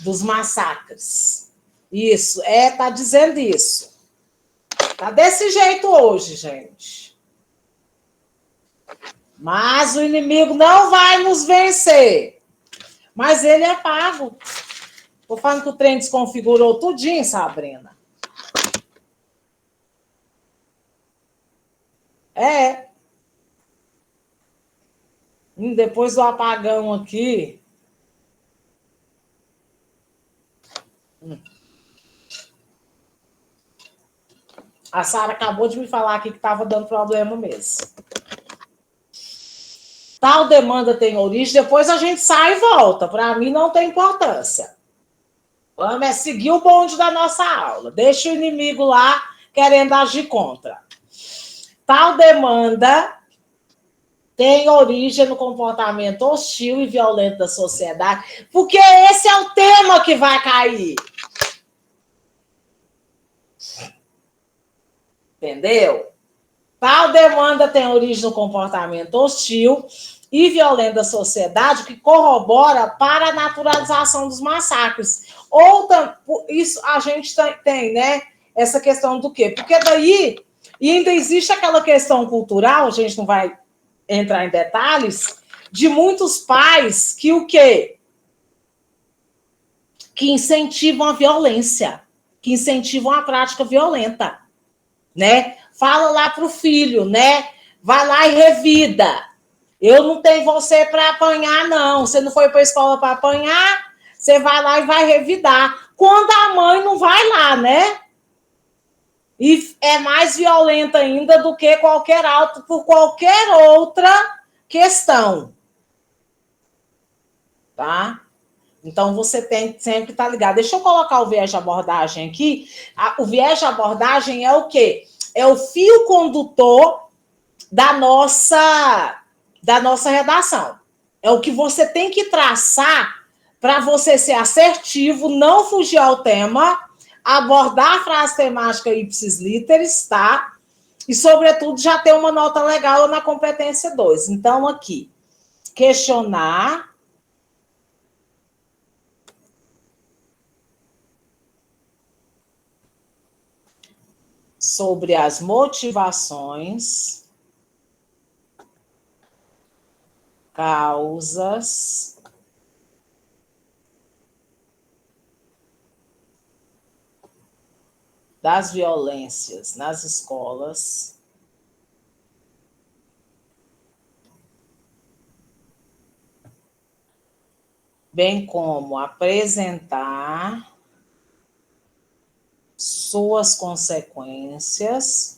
dos massacres. Isso, tá dizendo isso. Tá desse jeito hoje, gente. Mas o inimigo não vai nos vencer. Mas ele é pago. Tô falando que o trem desconfigurou tudinho, Sabrina. É. Depois do apagão aqui. A Sara acabou de me falar aqui que estava dando problema mesmo. Tal demanda tem origem, depois a gente sai e volta. Para mim não tem importância. Vamos seguir o bonde da nossa aula. Deixa o inimigo lá querendo agir contra. Tal demanda tem origem no comportamento hostil e violento da sociedade, porque esse é o tema que vai cair. Entendeu? Tal demanda tem origem no comportamento hostil e violento da sociedade que corrobora para a naturalização dos massacres. Ou isso a gente tem, né? Essa questão do quê? Porque daí, e ainda existe aquela questão cultural, a gente não vai entrar em detalhes, de muitos pais que o quê? Que incentivam a violência, que incentivam a prática violenta, né? Fala lá pro filho, né? Vai lá e revida. Eu não tenho você para apanhar, não. Você não foi para a escola para apanhar, você vai lá e vai revidar. Quando a mãe não vai lá, né? E é mais violenta ainda do que qualquer auto por qualquer outra questão. Tá? Então, você tem sempre que estar ligado. Deixa eu colocar o viés de abordagem aqui. O viés de abordagem é o quê? É o fio condutor da nossa redação. É o que você tem que traçar para você ser assertivo, não fugir ao tema, abordar a frase temática ipsis literis, tá? E, sobretudo, já ter uma nota legal na competência 2. Então, aqui, questionar sobre as motivações, causas das violências nas escolas, bem como apresentar suas consequências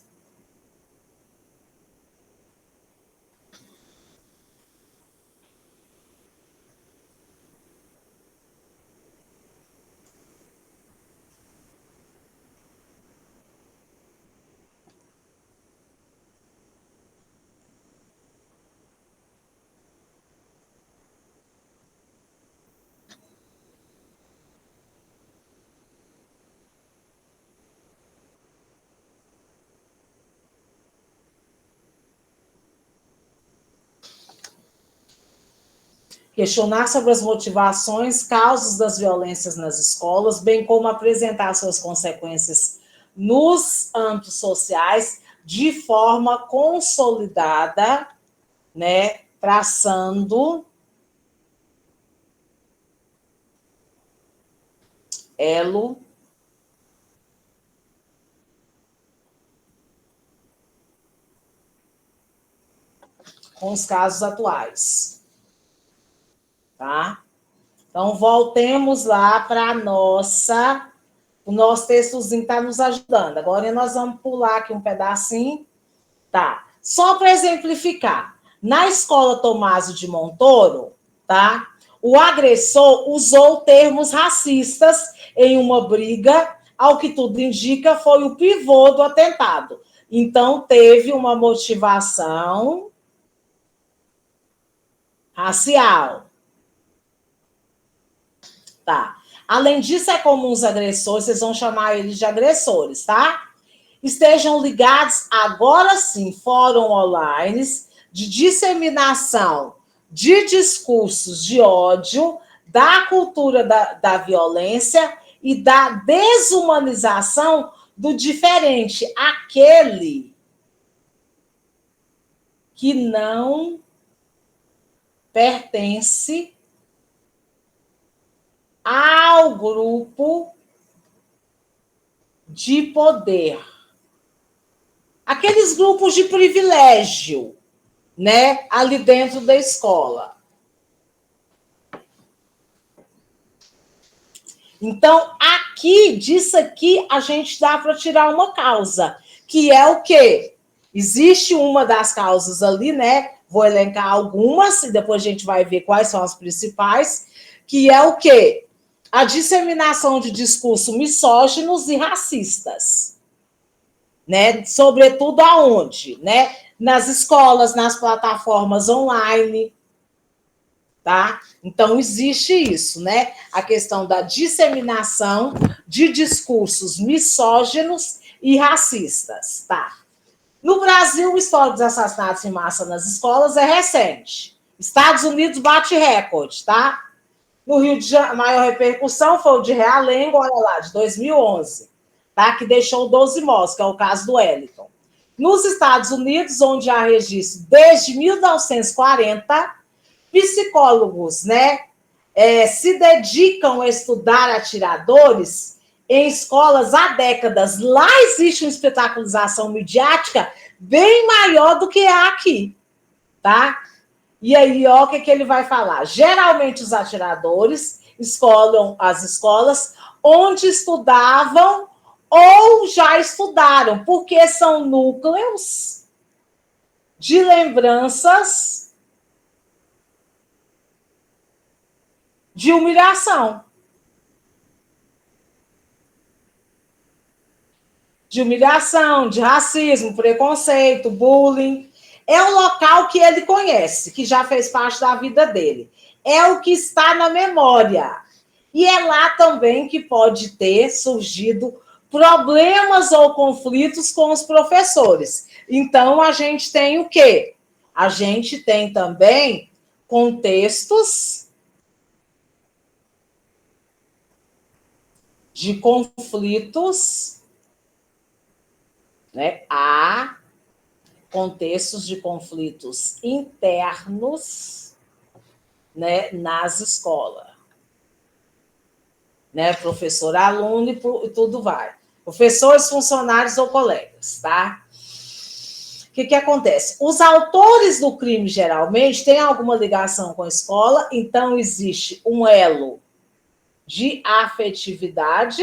questionar sobre as motivações, causas das violências nas escolas, bem como apresentar suas consequências nos âmbitos sociais de forma consolidada, né, traçando elo com os casos atuais, tá? Então, voltemos lá para o nosso textozinho está nos ajudando. Agora nós vamos pular aqui um pedacinho, tá? Só para exemplificar, na escola Tomásio de Montoro, tá? O agressor usou termos racistas em uma briga, ao que tudo indica, foi o pivô do atentado. Então, teve uma motivação racial. Tá. Além disso, é comum os agressores, vocês vão chamar eles de agressores, tá? Estejam ligados, agora sim, fórum online de disseminação de discursos de ódio, da cultura da violência e da desumanização do diferente, aquele que não pertence ao grupo de poder. Aqueles grupos de privilégio, né, ali dentro da escola. Então, disso aqui, a gente dá para tirar uma causa, que é o quê? Existe uma das causas ali, né? Vou elencar algumas e depois a gente vai ver quais são as principais, que é o quê? A disseminação de discursos misóginos e racistas, né? Sobretudo aonde, né? Nas escolas, nas plataformas online, tá? Então existe isso, né? A questão da disseminação de discursos misóginos e racistas, tá? No Brasil, o histórico dos assassinatos em massa nas escolas é recente. Estados Unidos bate recorde, tá? No Rio de Janeiro, a maior repercussão foi o de Realengo, olha lá, de 2011, tá? Que deixou 12 mortos, que é o caso do Wellington. Nos Estados Unidos, onde há registro desde 1940, psicólogos, né, se dedicam a estudar atiradores em escolas há décadas. Lá existe uma espetacularização midiática bem maior do que há aqui, tá? E aí, ó, o que ele vai falar? Geralmente os atiradores escolhem as escolas onde estudavam ou já estudaram, porque são núcleos de lembranças de humilhação. De humilhação, de racismo, preconceito, bullying. É o local que ele conhece, que já fez parte da vida dele. É o que está na memória. E é lá também que pode ter surgido problemas ou conflitos com os professores. Então, a gente tem o quê? A gente tem também contextos de conflitos né? Há contextos de conflitos internos, né, nas escolas, né? Professor, aluno e tudo vai. Professores, funcionários ou colegas, tá? O que acontece? Os autores do crime, geralmente, têm alguma ligação com a escola, então existe um elo de afetividade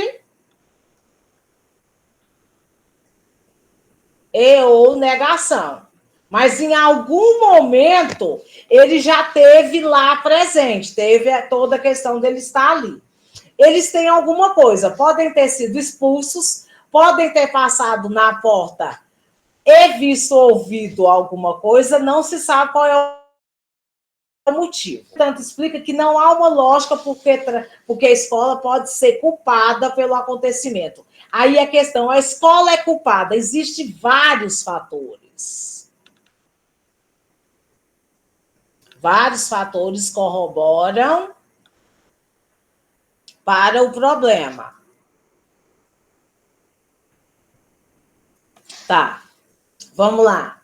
e ou negação. Mas, em algum momento, ele já teve lá presente, teve toda a questão dele estar ali. Eles têm alguma coisa, podem ter sido expulsos, podem ter passado na porta e visto ou ouvido alguma coisa, não se sabe qual é o motivo. Portanto, explica que não há uma lógica porque a escola pode ser culpada pelo acontecimento. Aí a questão, a escola é culpada, existem vários fatores. Vários fatores corroboram para o problema. Tá, vamos lá.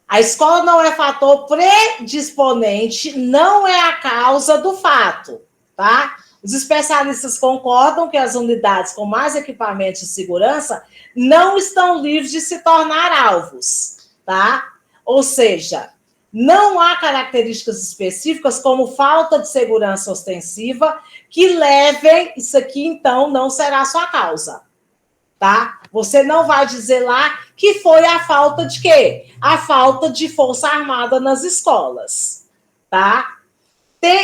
A escola não é fator predisponente, não é a causa do fato, tá? Os especialistas concordam que as unidades com mais equipamentos de segurança não estão livres de se tornar alvos, tá? Ou seja, não há características específicas como falta de segurança ostensiva que levem, isso aqui então não será sua causa, tá? Você não vai dizer lá que foi a falta de quê? A falta de força armada nas escolas, tá?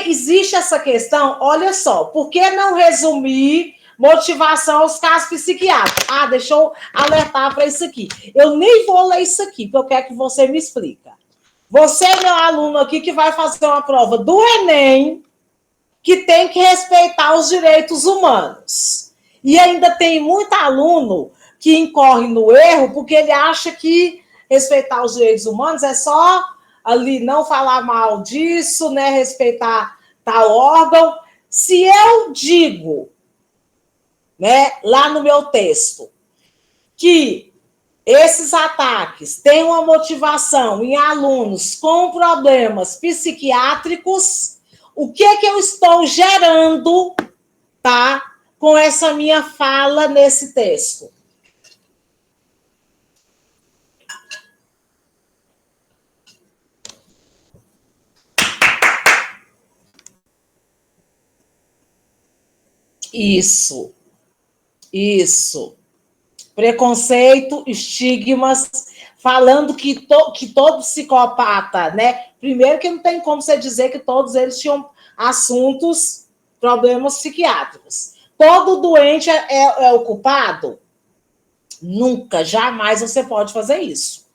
Existe essa questão, olha só, por que não resumir motivação aos casos psiquiátricos? Ah, deixa eu alertar para isso aqui. Eu nem vou ler isso aqui, porque eu quero que você me explica. Você é meu aluno aqui que vai fazer uma prova do Enem, que tem que respeitar os direitos humanos. E ainda tem muito aluno que incorre no erro porque ele acha que respeitar os direitos humanos é só ali não falar mal disso, né, respeitar tal órgão. Se eu digo, né, lá no meu texto, que esses ataques têm uma motivação em alunos com problemas psiquiátricos, o que eu estou gerando, tá, com essa minha fala nesse texto? Isso. Preconceito, estigmas, falando que todo psicopata, né? Primeiro que não tem como você dizer que todos eles tinham assuntos, problemas psiquiátricos. Todo doente é o culpado? Nunca, jamais você pode fazer isso.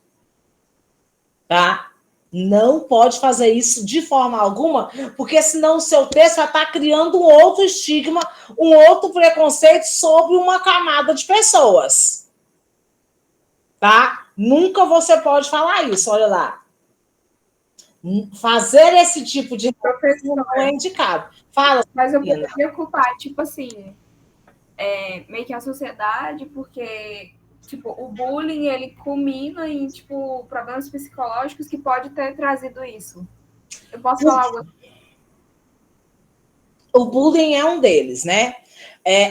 Tá? Não pode fazer isso de forma alguma, porque senão o seu texto vai estar criando um outro estigma, um outro preconceito sobre uma camada de pessoas. Tá? Nunca você pode falar isso, olha lá. Fazer esse tipo de professor não é indicado. Fala, mas eu poderia culpar, tipo assim, meio que a sociedade, porque tipo, o bullying, ele culmina em, tipo, problemas psicológicos que pode ter trazido isso. Eu posso falar algo assim? O bullying é um deles, né?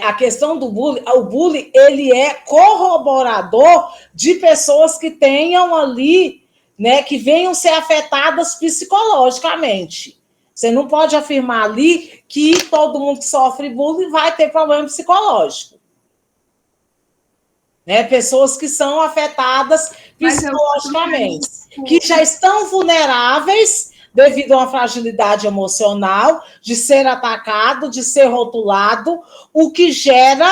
A questão do bullying, o bullying, ele é corroborador de pessoas que tenham ali, né, que venham ser afetadas psicologicamente. Você não pode afirmar ali que todo mundo que sofre bullying vai ter problema psicológico. Né? Pessoas que são afetadas psicologicamente, que já estão vulneráveis devido a uma fragilidade emocional, de ser atacado, de ser rotulado, o que gera,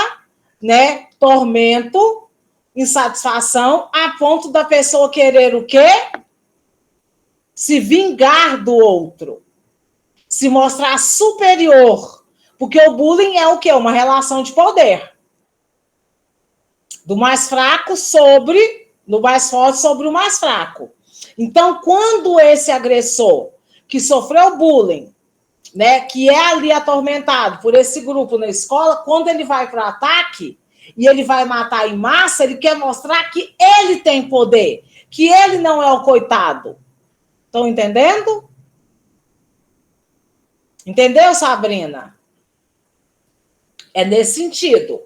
né, tormento, insatisfação, a ponto da pessoa querer o quê? Se vingar do outro, se mostrar superior, porque o bullying é o quê? Uma relação de poder. Do mais fraco do mais forte sobre o mais fraco. Então, quando esse agressor que sofreu bullying, né, que é ali atormentado por esse grupo na escola, quando ele vai para o ataque, e ele vai matar em massa, ele quer mostrar que ele tem poder, que ele não é o coitado. Estão entendendo? Entendeu, Sabrina? É nesse sentido.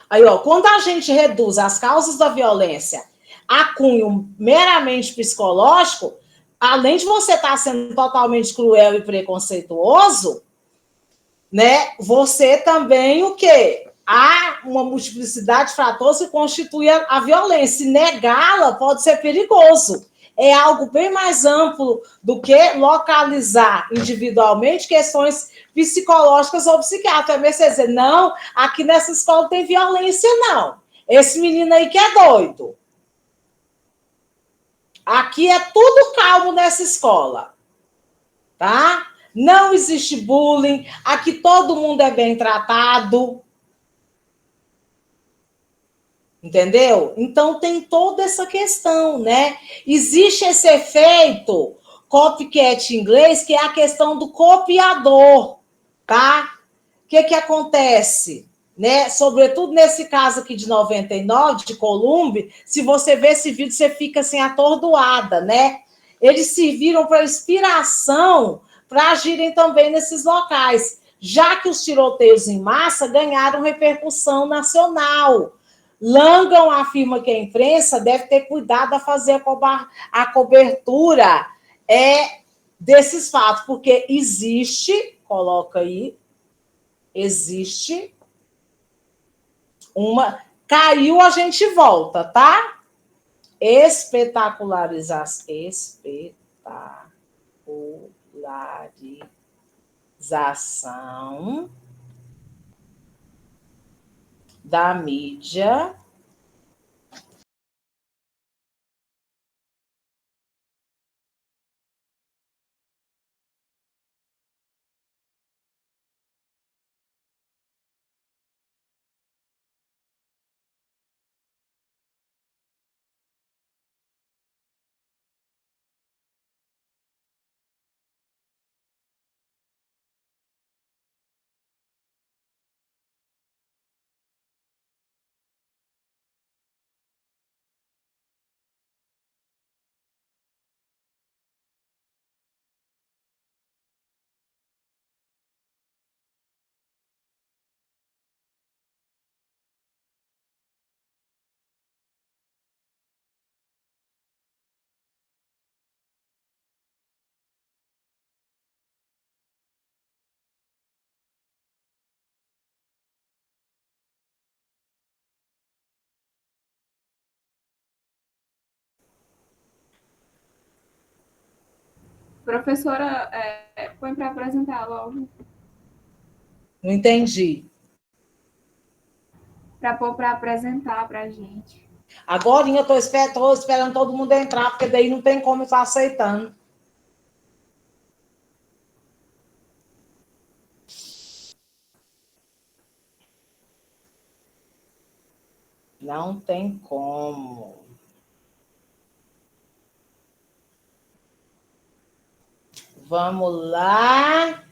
Aí, ó, quando a gente reduz as causas da violência a cunho meramente psicológico, além de você estar sendo totalmente cruel e preconceituoso, né, você também o quê? Há uma multiplicidade de fatores que constitui a violência. E negá-la pode ser perigoso. É algo bem mais amplo do que localizar individualmente questões psicológicas ou psiquiátricas. É você dizer, não, aqui nessa escola tem violência, não. Esse menino aí que é doido. Aqui é tudo calmo nessa escola. Tá? Não existe bullying. Aqui todo mundo é bem tratado. Entendeu? Então tem toda essa questão, né? Existe esse efeito copycat em inglês, que é a questão do copiador, tá? O que acontece? Né? Sobretudo nesse caso aqui de 99, de Columbi, se você vê esse vídeo, você fica assim atordoada, né? Eles serviram para inspiração para agirem também nesses locais, já que os tiroteios em massa ganharam repercussão nacional. Langham afirma que a imprensa deve ter cuidado a fazer a cobertura desses fatos, porque existe, coloca aí, existe uma... Caiu, a gente volta, tá? Espetacularização da mídia Professora, põe para apresentar logo. Não entendi. Para pôr para apresentar para a gente. Agora eu estou esperando todo mundo entrar, porque daí não tem como eu estar aceitando. Não tem como. Vamos lá.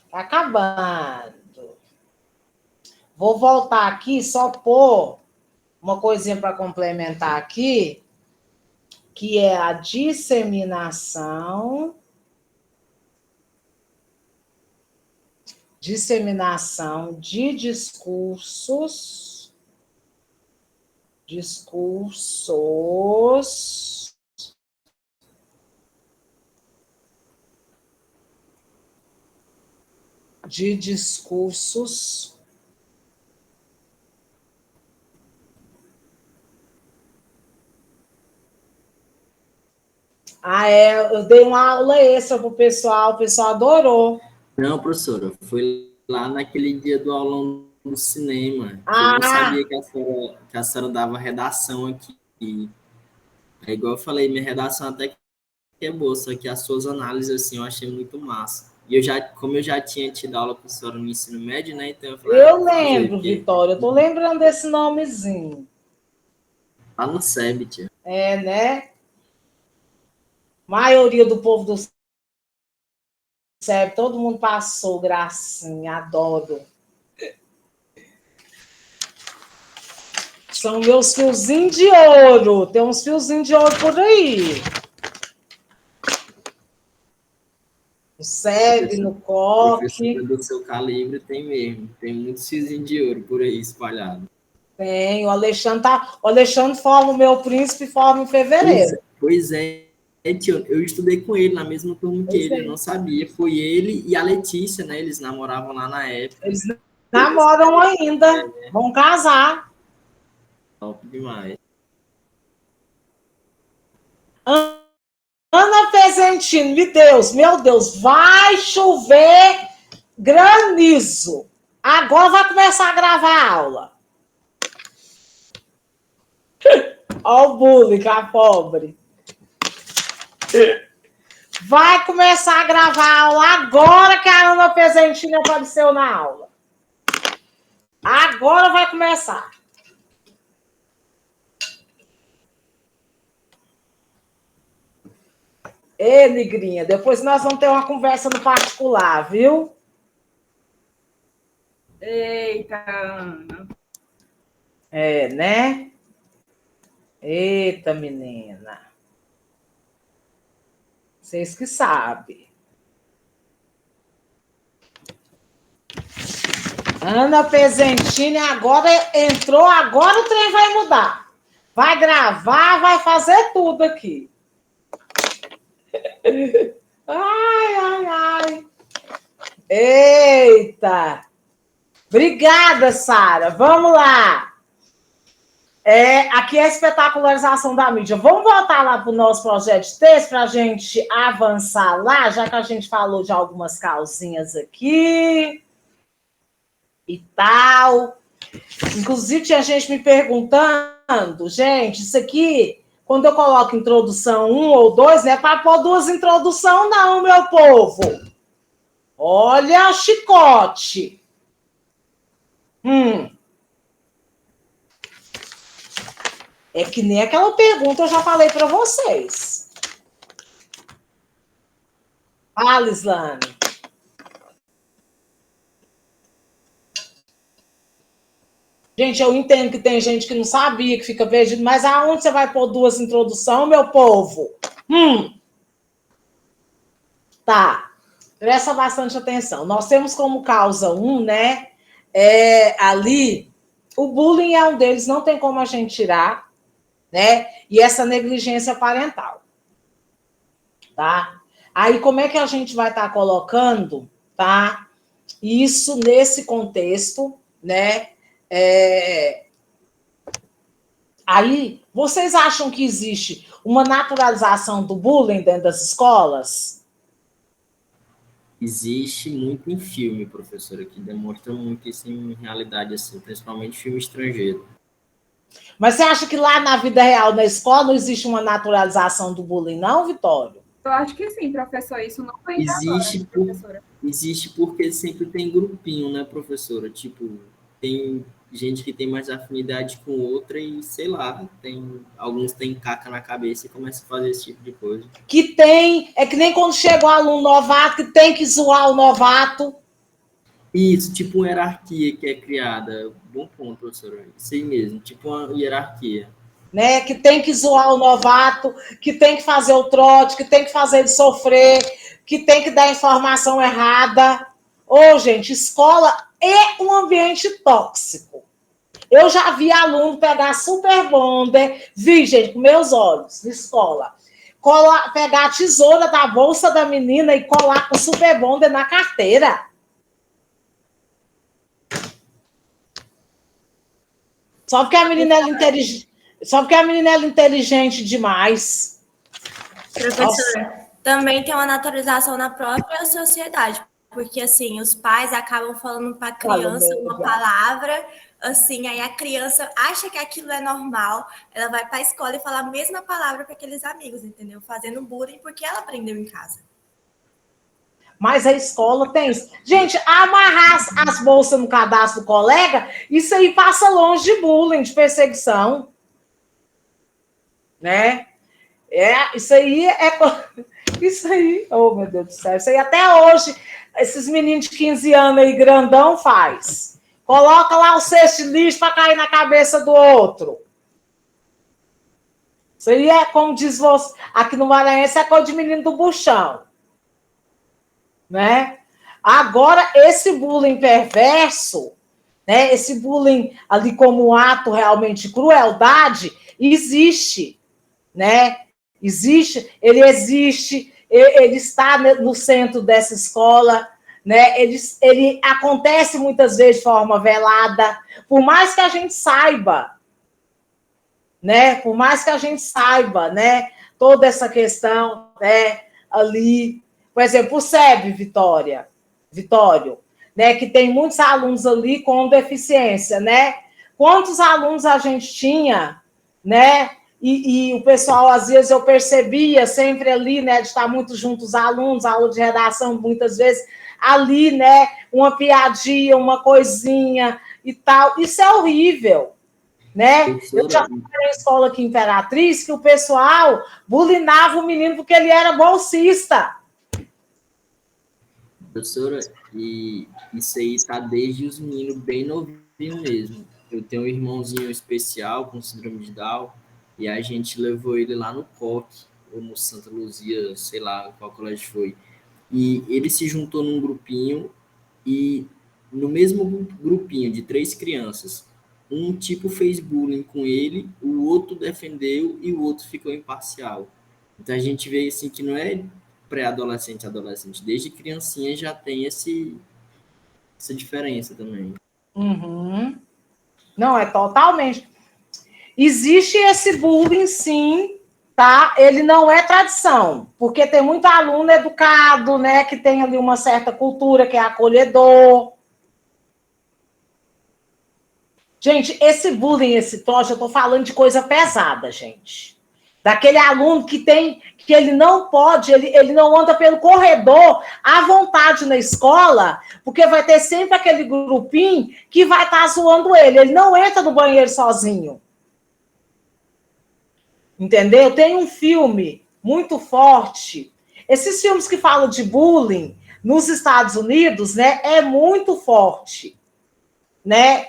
Tá acabando. Vou voltar aqui só pôr uma coisinha para complementar aqui, que é a disseminação de discursos de discursos eu dei uma aula extra pro pessoal, o pessoal adorou. Não, professora, foi lá naquele dia do aulão do cinema. Eu não sabia que a senhora dava redação aqui. É igual eu falei, minha redação até que é boa, só que as suas análises, assim, eu achei muito massa. E como eu já tinha tido aula com a senhora no ensino médio, né? Então eu falei, eu lembro, Vitória, eu tô lembrando desse nomezinho. Lá no SEB, tia. É, né? Maioria do povo do SEB, todo mundo passou, gracinha, adoro. São meus fiozinhos de ouro. Tem uns fiozinhos de ouro por aí. No SEB, no coque. Do seu calibre tem mesmo. Tem muitos fiozinhos de ouro por aí espalhado. Tem. O Alexandre forma o meu príncipe, forma em fevereiro. Pois é, tio, eu estudei com ele na mesma turma que ele, eu não sabia. Foi ele e a Letícia, né? Eles namoravam lá na época. Eles namoram ainda. Vão casar. Top demais. Ana Pezentino, meu Deus, vai chover granizo. Agora vai começar a gravar a aula. Olha o bullying, a pobre. Vai começar a gravar a aula agora que a Ana Pezentino apareceu na aula. Agora vai começar. Ê, negrinha, depois nós vamos ter uma conversa no particular, viu? Eita, Ana. É, né? Eita, menina. Vocês que sabem. Ana Pezentini agora entrou, agora o trem vai mudar. Vai gravar, vai fazer tudo aqui. Ai, ai, ai. Eita. Obrigada, Sara. Vamos lá. Aqui é a espetacularização da mídia. Vamos voltar lá para o nosso projeto de texto para a gente avançar lá, já que a gente falou de algumas causinhas aqui e tal. Inclusive, tinha gente me perguntando, gente, isso aqui, quando eu coloco introdução 1 ou 2, não é para pôr 2 introdução, não, meu povo. Olha o chicote. É que nem aquela pergunta eu já falei para vocês. Fala, Islane. Gente, eu entendo que tem gente que não sabia, que fica perdido, mas aonde você vai pôr 2 introdução, meu povo? Tá. Presta bastante atenção. Nós temos como causa 1, né? Ali, o bullying é um deles, não tem como a gente tirar, né? E essa negligência parental. Tá? Aí, como é que a gente vai estar colocando, tá? Isso nesse contexto, né? Aí, vocês acham que existe uma naturalização do bullying dentro das escolas? Existe muito em filme, professora, que demonstra muito isso em realidade, assim, principalmente filme estrangeiro. Mas você acha que lá na vida real, na escola, não existe uma naturalização do bullying, não, Vitório? Eu acho que sim, professor. Isso não foi professora. Existe porque sempre tem grupinho, né, professora? Tipo, tem gente que tem mais afinidade com outra e, sei lá, alguns têm caca na cabeça e começam a fazer esse tipo de coisa. É que nem quando chega um aluno novato que tem que zoar o novato. Isso, tipo uma hierarquia que é criada. Bom ponto, professora. Isso aí mesmo, tipo uma hierarquia. Né? Que tem que zoar o novato, que tem que fazer o trote, que tem que fazer ele sofrer, que tem que dar informação errada. Gente, escola é um ambiente tóxico. Eu já vi aluno pegar super bonder, vi, gente, com meus olhos, na escola, pegar a tesoura da bolsa da menina e colar com super bonder na carteira. Só porque a menina era inteligente. Só porque a menina era inteligente demais. Professora, também tem uma naturalização na própria sociedade, porque, assim, os pais acabam falando para a criança uma palavra, assim, aí a criança acha que aquilo é normal, ela vai para a escola e fala a mesma palavra para aqueles amigos, entendeu? Fazendo bullying porque ela aprendeu em casa. Mas a escola tem isso. Gente, amarrar as bolsas no cadastro do colega, isso aí passa longe de bullying, de perseguição. Né? Isso aí, oh meu Deus do céu, isso aí até hoje, esses meninos de 15 anos aí, grandão, faz. Coloca lá o cesto de lixo para cair na cabeça do outro. Isso aí é, como diz você, aqui no Maranhão, é coisa de menino do buchão. Né? Agora, esse bullying perverso, né? Esse bullying ali como um ato realmente de crueldade, existe, né? Ele existe, ele está no centro dessa escola, né? Ele acontece muitas vezes de forma velada, por mais que a gente saiba, né? Por mais que a gente saiba, né? Toda essa questão, né? Ali, por exemplo, o SEB, Vitório, né? Que tem muitos alunos ali com deficiência, né? Quantos alunos a gente tinha, né? E o pessoal, às vezes, eu percebia sempre ali, né? De estar muito junto os alunos, aula de redação, muitas vezes, ali, né? Uma piadinha, uma coisinha e tal. Isso é horrível. Né? Eu já fui na escola aqui em Imperatriz que o pessoal bulinava o menino porque ele era bolsista. Professora, e isso aí tá desde os meninos bem novinhos mesmo. Eu tenho um irmãozinho especial com síndrome de Down e a gente levou ele lá no COC, ou no Santa Luzia, sei lá qual colégio foi. E ele se juntou num grupinho e no mesmo grupinho de 3 crianças, um tipo fez bullying com ele, o outro defendeu e o outro ficou imparcial. Então a gente vê assim que não é pré-adolescente, adolescente, desde criancinha já tem essa diferença também. Uhum. Não, é totalmente. Existe esse bullying, sim, tá? Ele não é tradição, porque tem muito aluno educado, né, que tem ali uma certa cultura, que é acolhedor. Gente, esse bullying, esse troço, eu tô falando de coisa pesada, gente. Daquele aluno que ele não pode, ele não anda pelo corredor à vontade na escola, porque vai ter sempre aquele grupinho que vai estar zoando ele. Ele não entra no banheiro sozinho. Entendeu? Tem um filme muito forte. Esses filmes que falam de bullying nos Estados Unidos, né, é muito forte, né?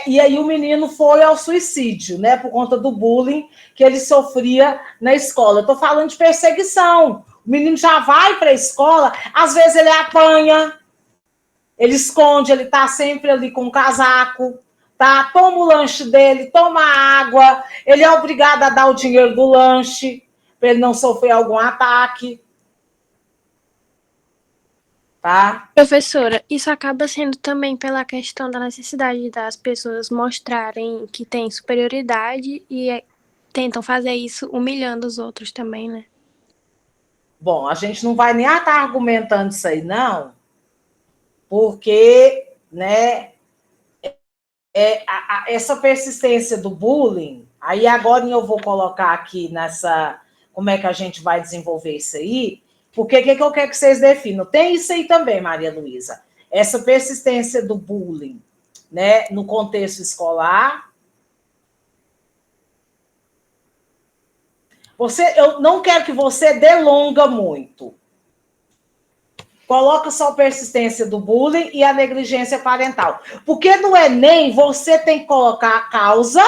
E aí o menino foi ao suicídio, né? Por conta do bullying que ele sofria na escola. Eu estou falando de perseguição. O menino já vai para a escola, às vezes ele apanha, ele esconde, ele está sempre ali com o casaco, tá? Toma o lanche dele, toma água, ele é obrigado a dar o dinheiro do lanche para ele não sofrer algum ataque. Tá? Professora, isso acaba sendo também pela questão da necessidade das pessoas mostrarem que têm superioridade e tentam fazer isso humilhando os outros também, né? Bom, a gente não vai nem estar argumentando isso aí, não, porque, né, essa persistência do bullying, aí agora eu vou colocar aqui como é que a gente vai desenvolver isso aí, porque o que eu quero que vocês definam? Tem isso aí também, Maria Luísa, essa persistência do bullying, né, no contexto escolar. Eu não quero que você delonga muito. Coloca só a persistência do bullying e a negligência parental. Porque no Enem você tem que colocar a causa,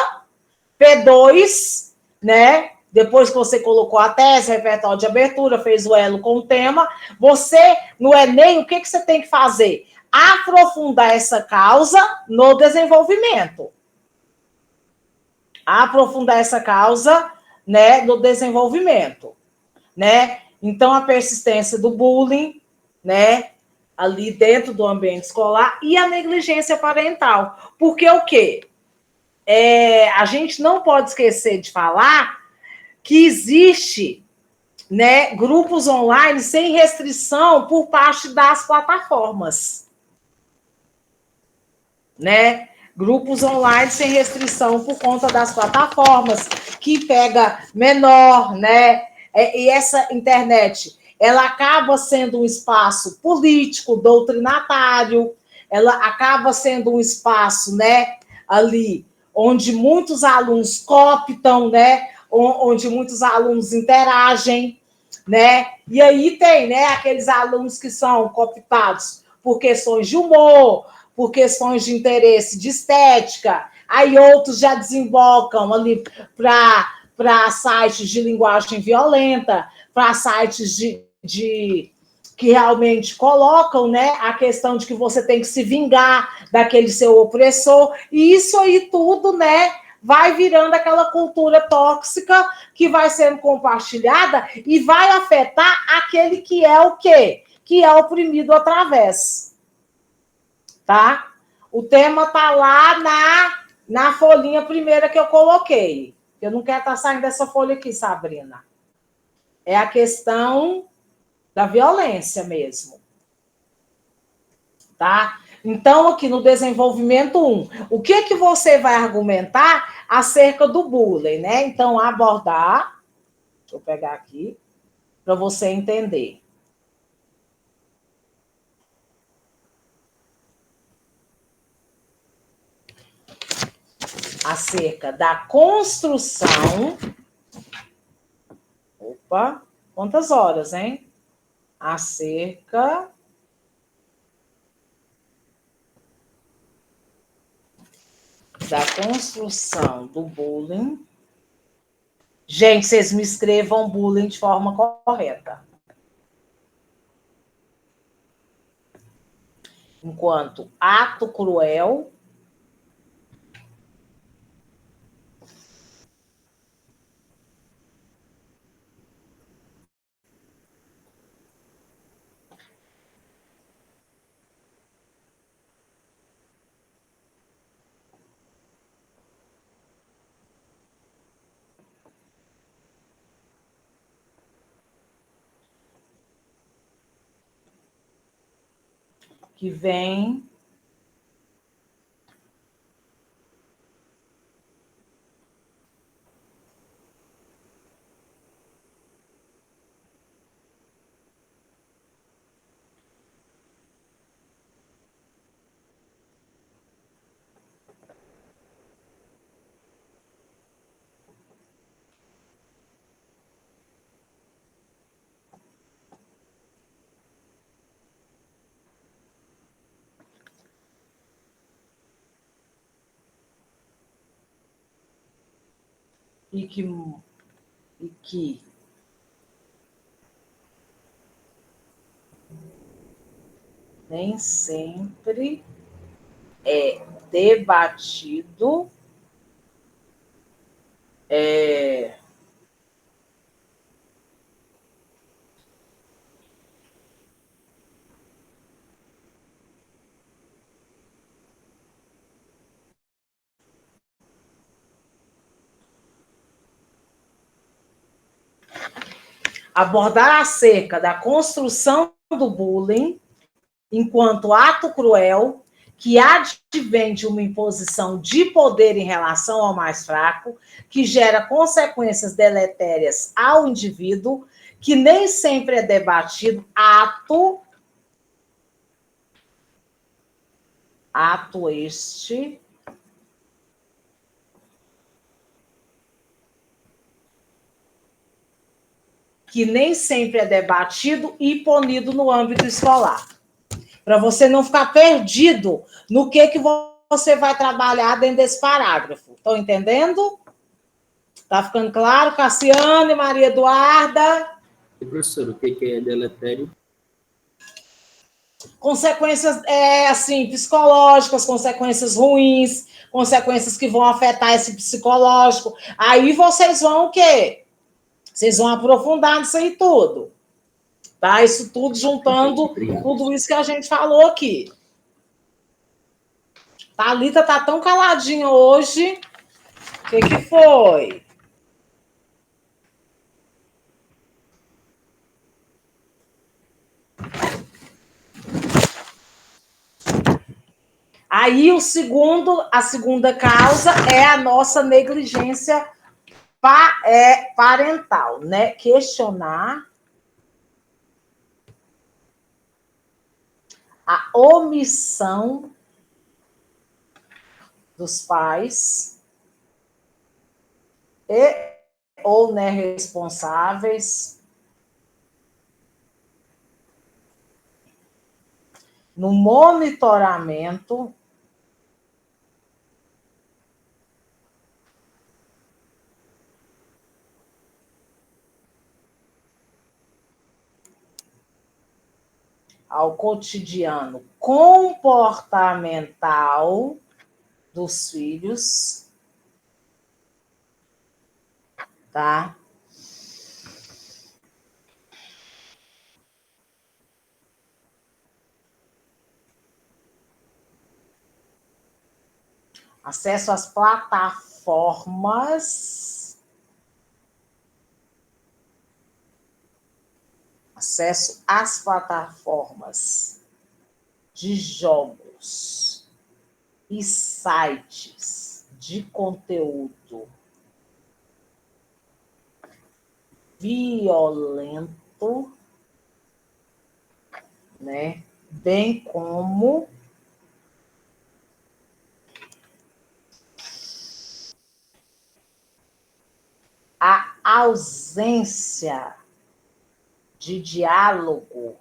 P2, né? Depois que você colocou a tese, repertório de abertura, fez o elo com o tema, você, no Enem, o que você tem que fazer? Aprofundar essa causa no desenvolvimento. Aprofundar essa causa, né, no desenvolvimento, né? Então, a persistência do bullying, né, ali dentro do ambiente escolar e a negligência parental. Porque o quê? A gente não pode esquecer de falar que existe, né, grupos online sem restrição por parte das plataformas, né? Grupos online sem restrição por conta das plataformas, que pega menor, né? E essa internet, ela acaba sendo um espaço político, doutrinário, ela acaba sendo um espaço, né, ali, onde muitos alunos cooptam, né, onde muitos alunos interagem, né, e aí tem, né, aqueles alunos que são cooptados por questões de humor, por questões de interesse, de estética, aí outros já desembocam ali para sites de linguagem violenta, para sites que realmente colocam, né, a questão de que você tem que se vingar daquele seu opressor, e isso aí tudo, né, vai virando aquela cultura tóxica que vai sendo compartilhada e vai afetar aquele que é o quê? Que é oprimido através. Tá? O tema tá lá na folhinha primeira que eu coloquei. Eu não quero estar saindo dessa folha aqui, Sabrina. É a questão da violência mesmo. Tá? Então, aqui no desenvolvimento 1, o que você vai argumentar acerca do bullying, né? Então, abordar, deixa eu pegar aqui, para você entender. Acerca da construção. Opa, quantas horas, hein? Acerca da construção do bullying. Gente, vocês me escrevam bullying de forma correta. Enquanto ato cruel, que vem e que nem sempre é debatido, abordar acerca da construção do bullying enquanto ato cruel que advém de uma imposição de poder em relação ao mais fraco, que gera consequências deletérias ao indivíduo, que nem sempre é debatido, ato este que nem sempre é debatido e punido no âmbito escolar. Para você não ficar perdido no que você vai trabalhar dentro desse parágrafo. Estão entendendo? Está ficando claro, Cassiane, Maria Eduarda? E, professor, o que é deletério? Consequências, assim, psicológicas, consequências ruins, consequências que vão afetar esse psicológico. Aí vocês vão o quê? Vocês vão aprofundar nisso aí tudo. Tá? Isso tudo juntando tudo isso que a gente falou aqui. Thalita tá tão caladinha hoje. O que foi? Aí a segunda causa é a nossa negligência parental, né? Questionar a omissão dos pais ou né, responsáveis no monitoramento ao cotidiano comportamental dos filhos, tá? Acesso às plataformas. Acesso às plataformas de jogos e sites de conteúdo violento, né? Bem como a ausência de diálogo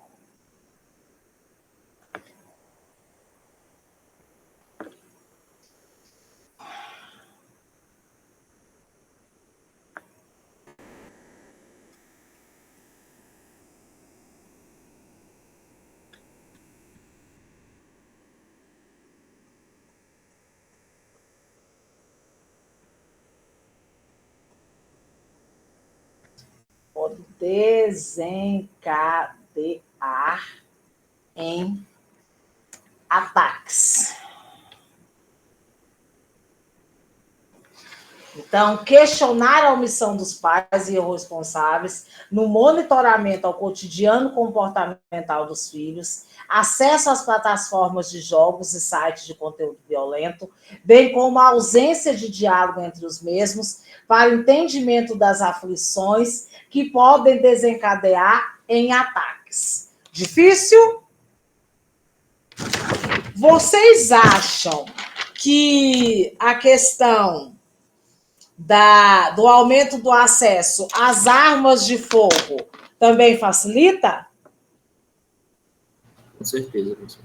pode desencadear em ataques. Então, questionar a omissão dos pais e responsáveis no monitoramento ao cotidiano comportamental dos filhos, acesso às plataformas de jogos e sites de conteúdo violento, bem como a ausência de diálogo entre os mesmos para entendimento das aflições que podem desencadear em ataques. Difícil? Vocês acham que a questão do aumento do acesso às armas de fogo também facilita? Com certeza, professor.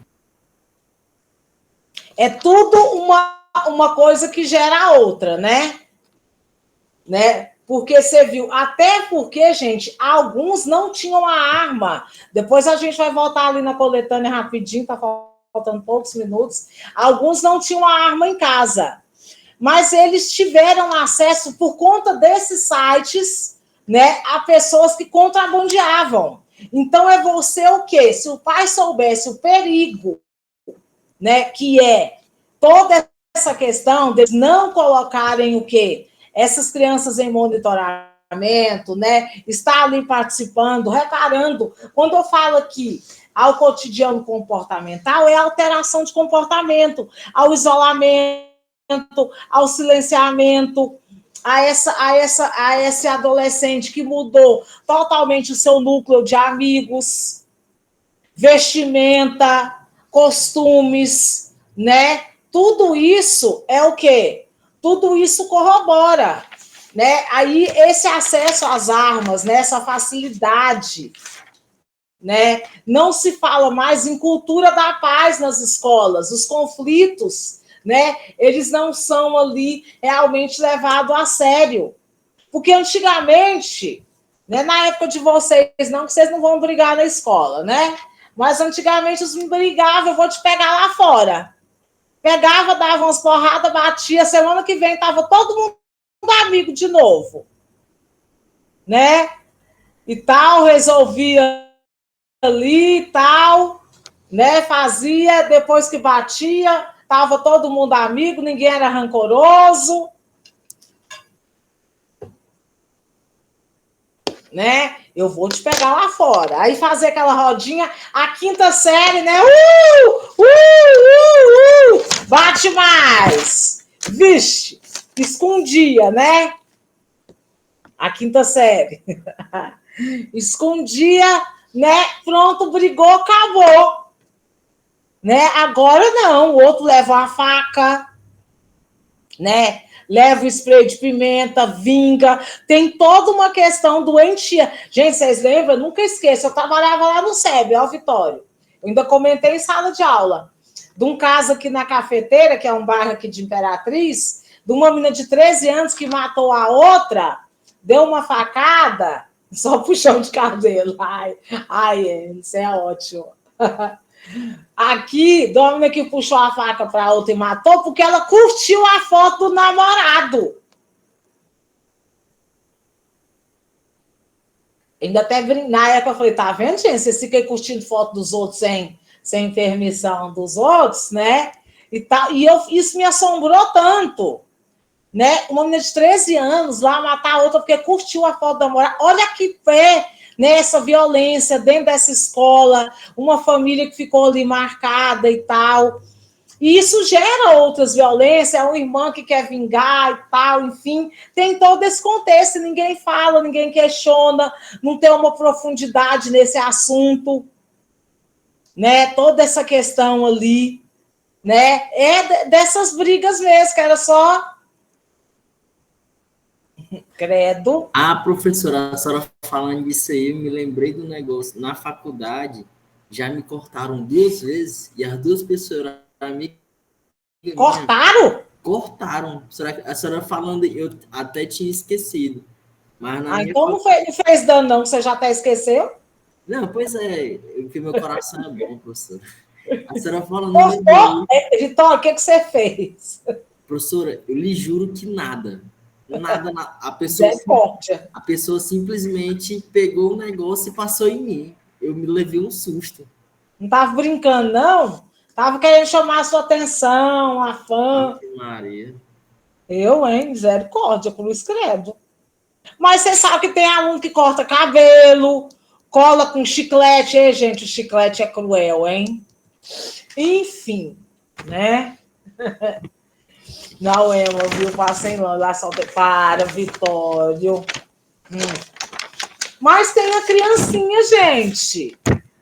É tudo uma coisa que gera a outra, né? Porque você viu, até porque, gente, alguns não tinham a arma. Depois a gente vai voltar ali na coletânea rapidinho, tá faltando poucos minutos. Alguns não tinham a arma em casa. Mas eles tiveram acesso, por conta desses sites, né, a pessoas que contrabandeavam. Então, é você o quê? Se o pai soubesse o perigo, né, que é toda essa questão de não colocarem o quê? Essas crianças em monitoramento, né, estar ali participando, reparando. Quando eu falo aqui ao cotidiano comportamental, é a alteração de comportamento, ao isolamento, ao silenciamento, a esse adolescente que mudou totalmente o seu núcleo de amigos, vestimenta, costumes, né? Tudo isso é o quê? Tudo isso corrobora, né? Aí esse acesso às armas, né? Essa facilidade, né? Não se fala mais em cultura da paz nas escolas, os conflitos, né? Eles não são ali realmente levados a sério. Porque antigamente, né, na época de vocês, não, que vocês não vão brigar na escola, né? Mas antigamente os me brigavam, eu vou te pegar lá fora. Pegava, dava umas porradas, batia, semana que vem estava todo mundo amigo de novo. Né? E tal, resolvia ali e tal, né? Fazia, depois que batia, estava todo mundo amigo, ninguém era rancoroso, né? Eu vou te pegar lá fora. Aí fazer aquela rodinha, a quinta série, né? Bate mais. Vixe, escondia, né? A quinta série. Escondia, né? Pronto, brigou, acabou. Né? Agora não, o outro leva uma faca, né? Leva o spray de pimenta, vinga, tem toda uma questão doentia. Gente, vocês lembram? Eu nunca esqueço, eu trabalhava lá no SEB, ó, Vitório. Eu ainda comentei em sala de aula. De um caso aqui na Cafeteira, que é um bairro aqui de Imperatriz, de uma menina de 13 anos que matou a outra, deu uma facada, só puxão de cabelo. Ai, isso é ótimo. Aqui, Dona que puxou a faca para a outra e matou porque ela curtiu a foto do namorado. Ainda até na época eu falei, tá vendo, gente? Vocês ficam curtindo foto dos outros sem permissão dos outros, né? E tal. Isso me assombrou tanto, né? Uma menina de 13 anos lá matar a outra porque curtiu a foto da namorada. Olha que pé, né? Essa violência dentro dessa escola, uma família que ficou ali marcada e tal. E isso gera outras violências, é uma irmã que quer vingar e tal, enfim, tem todo esse contexto, ninguém fala, ninguém questiona, não tem uma profundidade nesse assunto, né? Toda essa questão ali, né? É dessas brigas mesmo, que era só credo. Professora, a senhora falando disso aí, eu me lembrei do negócio. Na faculdade, já me cortaram 2 vezes e as 2 pessoas amigas Cortaram? Cortaram. A senhora falando, eu até tinha esquecido. Mas então não fez dano, não, você já até esqueceu? Não, pois é, porque meu coração é bom, professora. A senhora falando. Vitória, o que você fez? Professora, eu lhe juro que nada. Nada. A pessoa simplesmente pegou o negócio e passou em mim. Eu me levei um susto. Não estava brincando, não? Estava querendo chamar a sua atenção, a fã. Ave Maria. Eu, hein? Misericórdia, cruz credo. Mas você sabe que tem aluno que corta cabelo, cola com chiclete. Ei, gente, o chiclete é cruel, hein? Enfim, né? Não, Emma, viu? Passei lá, soltei. Para, Vitório. Mas tem a criancinha, gente.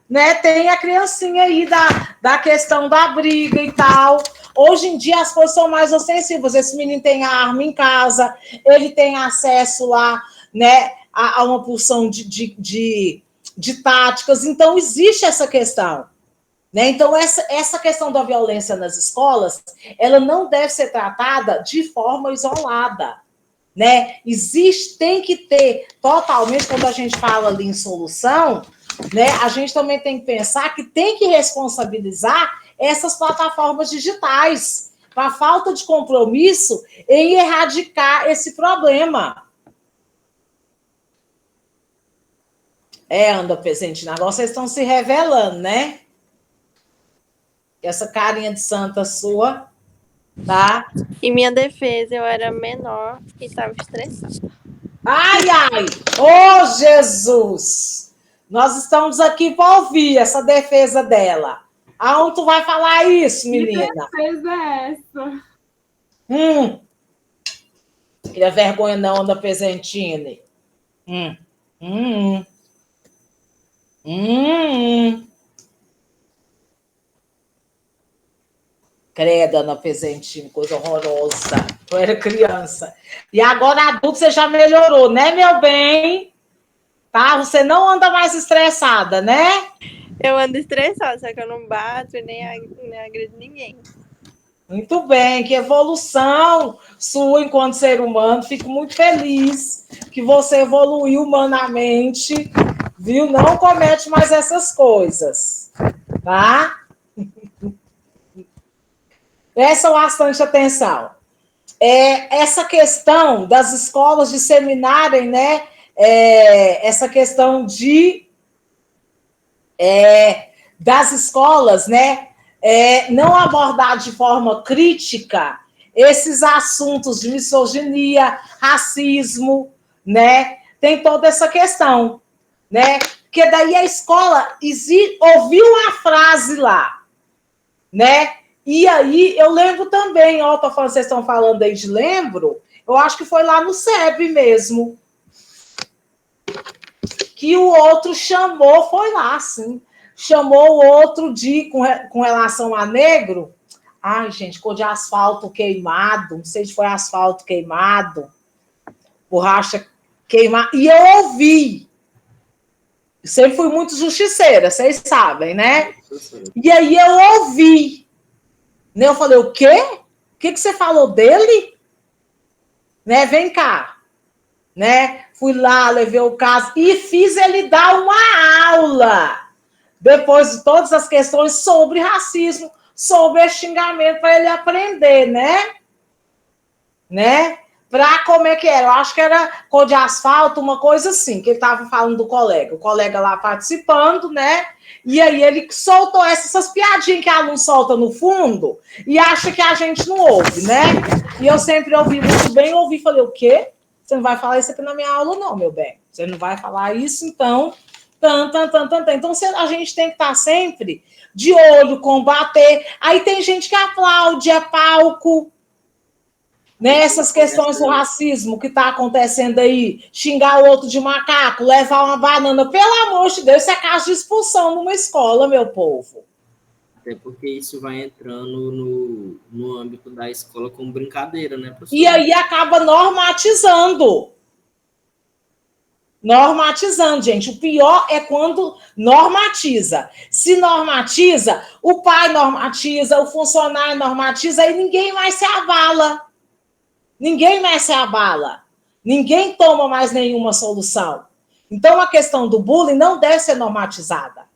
Né? Tem a criancinha aí da questão da briga e tal. Hoje em dia as coisas são mais ostensivas. Esse menino tem a arma em casa, ele tem acesso lá, né, a uma porção de táticas. Então, existe essa questão. Né? Então, essa questão da violência nas escolas, ela não deve ser tratada de forma isolada. Né? Tem que ter totalmente, quando a gente fala ali em solução, né, a gente também tem que pensar que tem que responsabilizar essas plataformas digitais para a falta de compromisso em erradicar esse problema. Anda, Pesentina, agora vocês estão se revelando, né? Essa carinha de santa sua, tá? Em minha defesa, eu era menor e estava estressada. Ai! Ô, Jesus! Nós estamos aqui para ouvir essa defesa dela. Aonde tu vai falar isso, menina? Que defesa é essa? Cria vergonha não, Ana Pesentini. Credo, Ana Pesentini, coisa horrorosa. Eu era criança. E agora, adulto, você já melhorou, né, meu bem? Tá? Você não anda mais estressada, né? Eu ando estressada, só que eu não bato e nem agredo ninguém. Muito bem, que evolução sua enquanto ser humano. Fico muito feliz que você evoluiu humanamente, viu? Não comete mais essas coisas, tá? Prestam bastante atenção. Essa questão das escolas disseminarem, né? Essa questão das escolas, né? Não abordar de forma crítica esses assuntos de misoginia, racismo, né? Tem toda essa questão, né? Porque daí a escola ouviu uma frase lá, né? E aí eu lembro também, vocês estão falando aí de lembro, eu acho que foi lá no SEB mesmo, que o outro chamou, foi lá, sim, chamou o outro com relação a negro. Ai, gente, cor de asfalto queimado, não sei se foi asfalto queimado, borracha queimada, e eu ouvi. Sempre fui muito justiceira, vocês sabem, né? E aí eu ouvi. Né? Eu falei, o quê? O que você falou dele? Né? Vem cá. Né? Fui lá, levei o caso e fiz ele dar uma aula. Depois de todas as questões sobre racismo, sobre xingamento, para ele aprender, né? Para como é que era? Eu acho que era cor de asfalto, uma coisa assim, que ele estava falando do colega. O colega lá participando, né? E aí ele soltou essas piadinhas que a aluno solta no fundo e acha que a gente não ouve, né? E eu sempre ouvi muito bem, ouvi, falei, o quê? Você não vai falar isso aqui na minha aula, não, meu bem. Você não vai falar isso, então... Então, a gente tem que estar sempre de olho, combater. Aí tem gente que aplaude, é palco, né? Essas questões do racismo que está acontecendo aí, xingar o outro de macaco, levar uma banana, pelo amor de Deus, isso é caso de expulsão numa escola, meu povo. Até porque isso vai entrando no âmbito da escola como brincadeira, né, professor? E aí acaba normatizando. Normatizando, gente. O pior é quando normatiza. Se normatiza, o pai normatiza, o funcionário normatiza, aí ninguém mais se abala. Ninguém mais se abala. Ninguém toma mais nenhuma solução. Então, a questão do bullying não deve ser normatizada.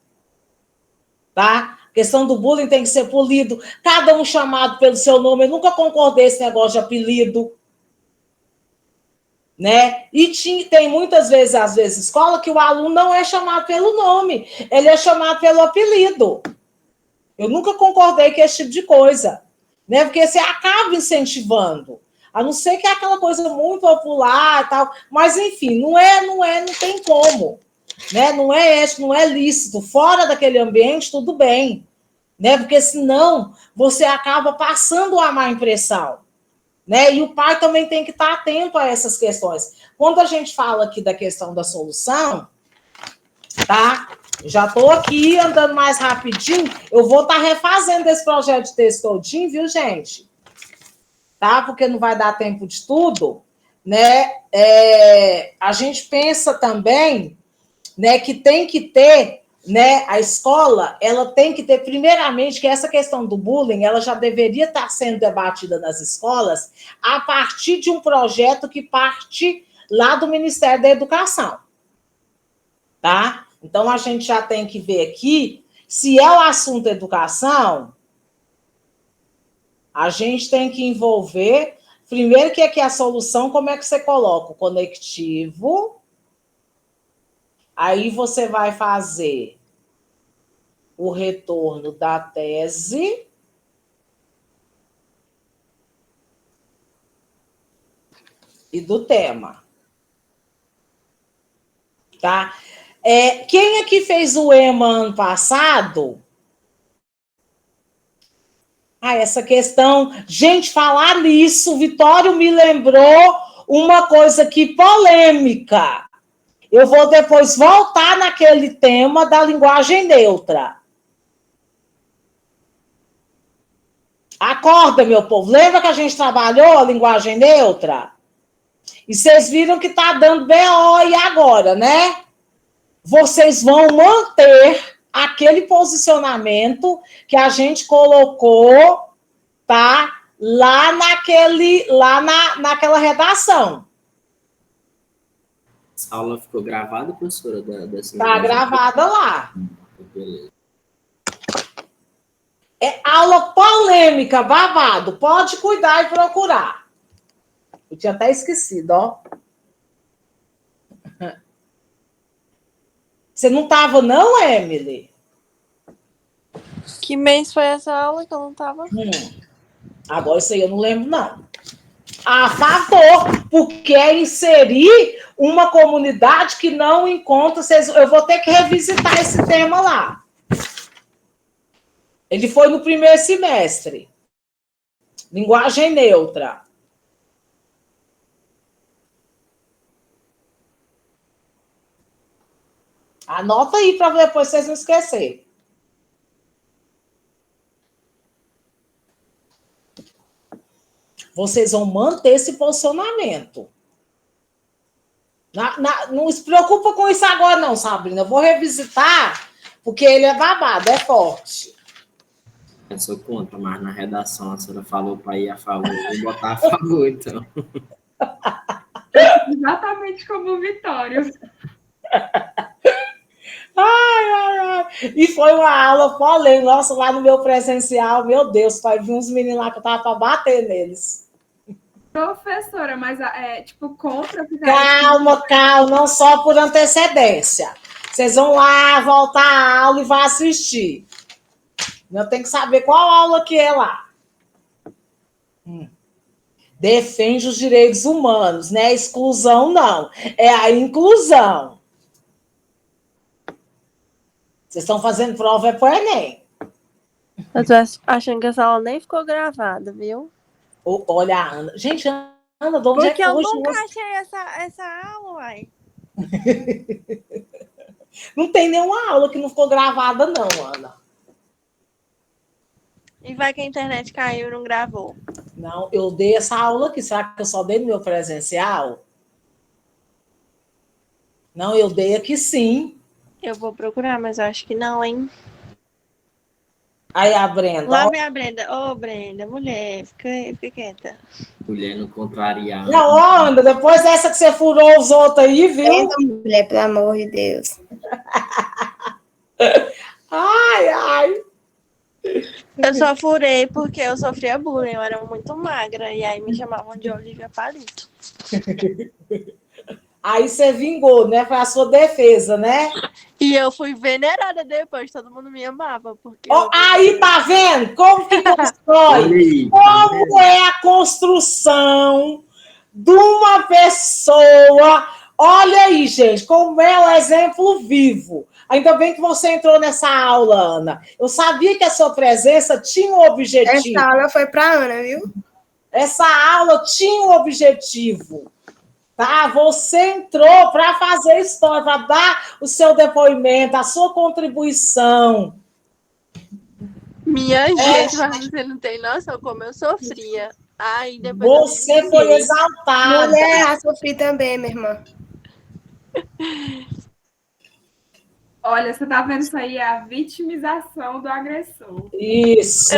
Tá? A questão do bullying tem que ser polido. Cada um chamado pelo seu nome. Eu nunca concordei com esse negócio de apelido. Né? E tem muitas vezes, às vezes, escola que o aluno não é chamado pelo nome, ele é chamado pelo apelido. Eu nunca concordei com esse tipo de coisa, né? Porque você acaba incentivando, a não ser que é aquela coisa muito popular e tal, mas enfim, não tem como, né? Não é ético, não é lícito, fora daquele ambiente, tudo bem, né? Porque senão você acaba passando a má impressão. Né? E o pai também tem que estar atento a essas questões. Quando a gente fala aqui da questão da solução, tá? Já estou aqui andando mais rapidinho, eu vou estar refazendo esse projeto de texto todinho, viu, gente? Tá? Porque não vai dar tempo de tudo, né? A gente pensa também, né, que tem que ter, né, a escola, ela tem que ter, primeiramente, que essa questão do bullying, ela já deveria estar sendo debatida nas escolas a partir de um projeto que parte lá do Ministério da Educação, tá? Então, a gente já tem que ver aqui, se é o assunto educação, a gente tem que envolver, primeiro que aqui a solução, como é que você coloca? O conectivo, aí você vai fazer o retorno da tese e do tema. Tá? Quem aqui fez o EMA ano passado? Essa questão... Gente, falar nisso, Vitório me lembrou uma coisa aqui polêmica. Eu vou depois voltar naquele tema da linguagem neutra. Acorda, meu povo. Lembra que a gente trabalhou a linguagem neutra? E vocês viram que está dando BO e agora, né? Vocês vão manter aquele posicionamento que a gente colocou, tá? Lá naquela redação. Essa aula ficou gravada, professora? Está gravada lá. Beleza. É aula polêmica, babado. Pode cuidar e procurar. Eu tinha até esquecido, ó. Você não estava, não, Emily? Que mês foi essa aula que eu não estava? Agora isso aí eu não lembro, não. A favor, porque é inserir uma comunidade que não encontra... Eu vou ter que revisitar esse tema lá. Ele foi no primeiro semestre. Linguagem neutra. Anota aí para depois vocês não esquecerem. Vocês vão manter esse posicionamento. Não se preocupa com isso agora, não, Sabrina. Eu vou revisitar, porque ele é babado, é forte. Eu sou contra, mas na redação a senhora falou para ir a favor. Eu vou botar a favor, então. Exatamente como o Vitório. Ai. E foi uma aula polêmica. Nossa, lá no meu presencial, meu Deus, pai, vi uns meninos lá que eu tava para bater neles. Professora, mas tipo, contra... Calma, não só por antecedência. Vocês vão lá, voltar à aula e vão assistir. Eu tenho que saber qual aula que é lá. Defende os direitos humanos, né? Exclusão não, é a inclusão. Vocês estão fazendo prova para o Enem. Eu tô achando que essa aula nem ficou gravada, viu? Olha a Ana. Gente, Ana, de onde Porque é que eu hoje nunca achei essa aula, uai. Não tem nenhuma aula que não ficou gravada, não, Ana. E vai que a internet caiu e não gravou. Não, eu dei essa aula aqui. Será que eu só dei no meu presencial? Não, eu dei aqui sim. Eu vou procurar, mas eu acho que não, hein? Aí a Brenda. Lá vem a Brenda. Ô, Brenda, mulher, fica quieta. Mulher não contrariar. Não, anda, depois dessa que você furou os outros aí, viu? Eita, mulher, pelo amor de Deus. Ai. Eu só furei porque eu sofria bullying, eu era muito magra. E aí me chamavam de Olivia Palito. Aí você vingou, né? Foi a sua defesa, né? E eu fui venerada depois, todo mundo me amava. Porque Aí, tá vendo? Como que constrói? Como é a construção de uma pessoa? Olha aí, gente, como é o exemplo vivo. Ainda bem que você entrou nessa aula, Ana. Eu sabia que a sua presença tinha um objetivo. Essa aula foi para Ana, viu? Essa aula tinha um objetivo. Tá? Você entrou para fazer história, para dar o seu depoimento, a sua contribuição. Minha gente, mas você não tem noção como eu sofria. Aí depois Você foi exaltada. Mulher, eu sofri também, minha irmã. Olha, você tá vendo isso aí? É a vitimização do agressor. Isso.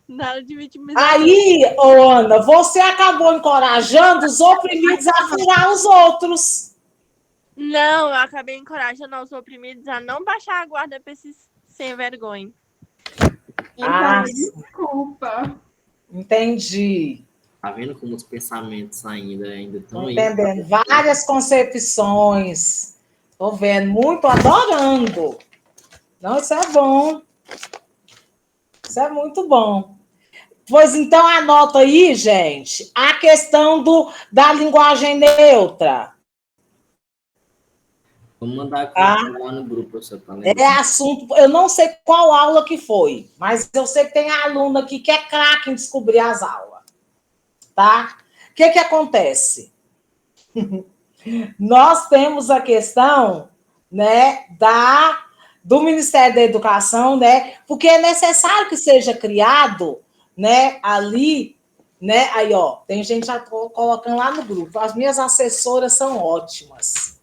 Nada de vitimização. Aí, Ana, você acabou encorajando os oprimidos a furar os outros. Não, eu acabei encorajando os oprimidos a não baixar a guarda para esses sem vergonha. Então, desculpa. Entendi. Tá vendo como os pensamentos ainda estão aí? Entendendo. Várias concepções. Tô vendo. Muito adorando. Não, isso é bom. Isso é muito bom. Pois então, anota aí, gente, a questão da linguagem neutra. Vou mandar lá no grupo, você tá lendo. É assunto, eu não sei qual aula que foi, mas eu sei que tem aluna aqui que é craque em descobrir as aulas. Tá? O que acontece? Nós temos a questão, né, do Ministério da Educação, né, porque é necessário que seja criado, né, ali, né, aí, ó, tem gente já colocando lá no grupo, as minhas assessoras são ótimas,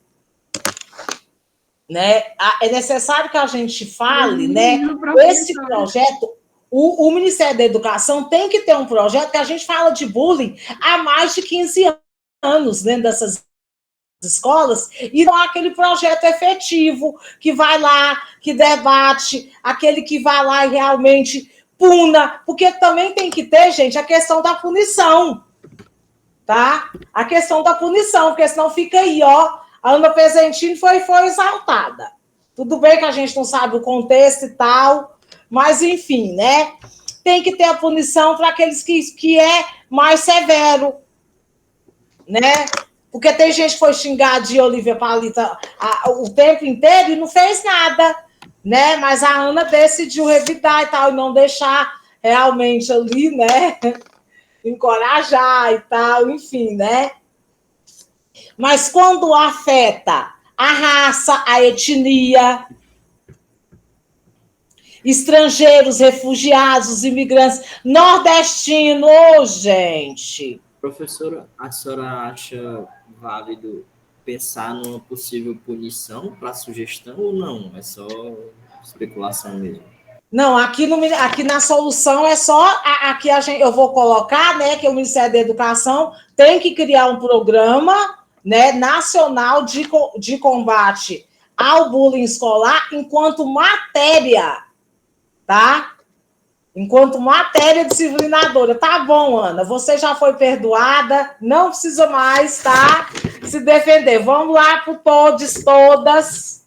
né, é necessário que a gente fale, né, esse projeto, o Ministério da Educação tem que ter um projeto que a gente fala de bullying há mais de 15 anos dentro dessas escolas, e não há aquele projeto efetivo que vai lá, que debate, aquele que vai lá e realmente puna, porque também tem que ter, gente, a questão da punição, tá? A questão da punição, porque senão fica aí, ó, a Ana Pesentini foi exaltada. Tudo bem que a gente não sabe o contexto e tal, mas enfim, né? Tem que ter a punição para aqueles que é mais severo, né? Porque tem gente que foi xingar de Olivia Palita o tempo inteiro e não fez nada, né? Mas a Ana decidiu revidar e tal, e não deixar realmente ali, né? Encorajar e tal, enfim, né? Mas quando afeta a raça, a etnia, estrangeiros, refugiados, imigrantes, nordestinos, gente, Professora, a senhora acha válido pensar numa possível punição para sugestão ou não? É só especulação mesmo? Não, aqui na solução é só aqui eu vou colocar, né, que o Ministério da Educação tem que criar um programa, né, nacional de combate ao bullying escolar enquanto matéria, tá? Enquanto matéria disciplinadora. Tá bom, Ana, você já foi perdoada, não precisa mais, tá? Se defender. Vamos lá para todos, todas.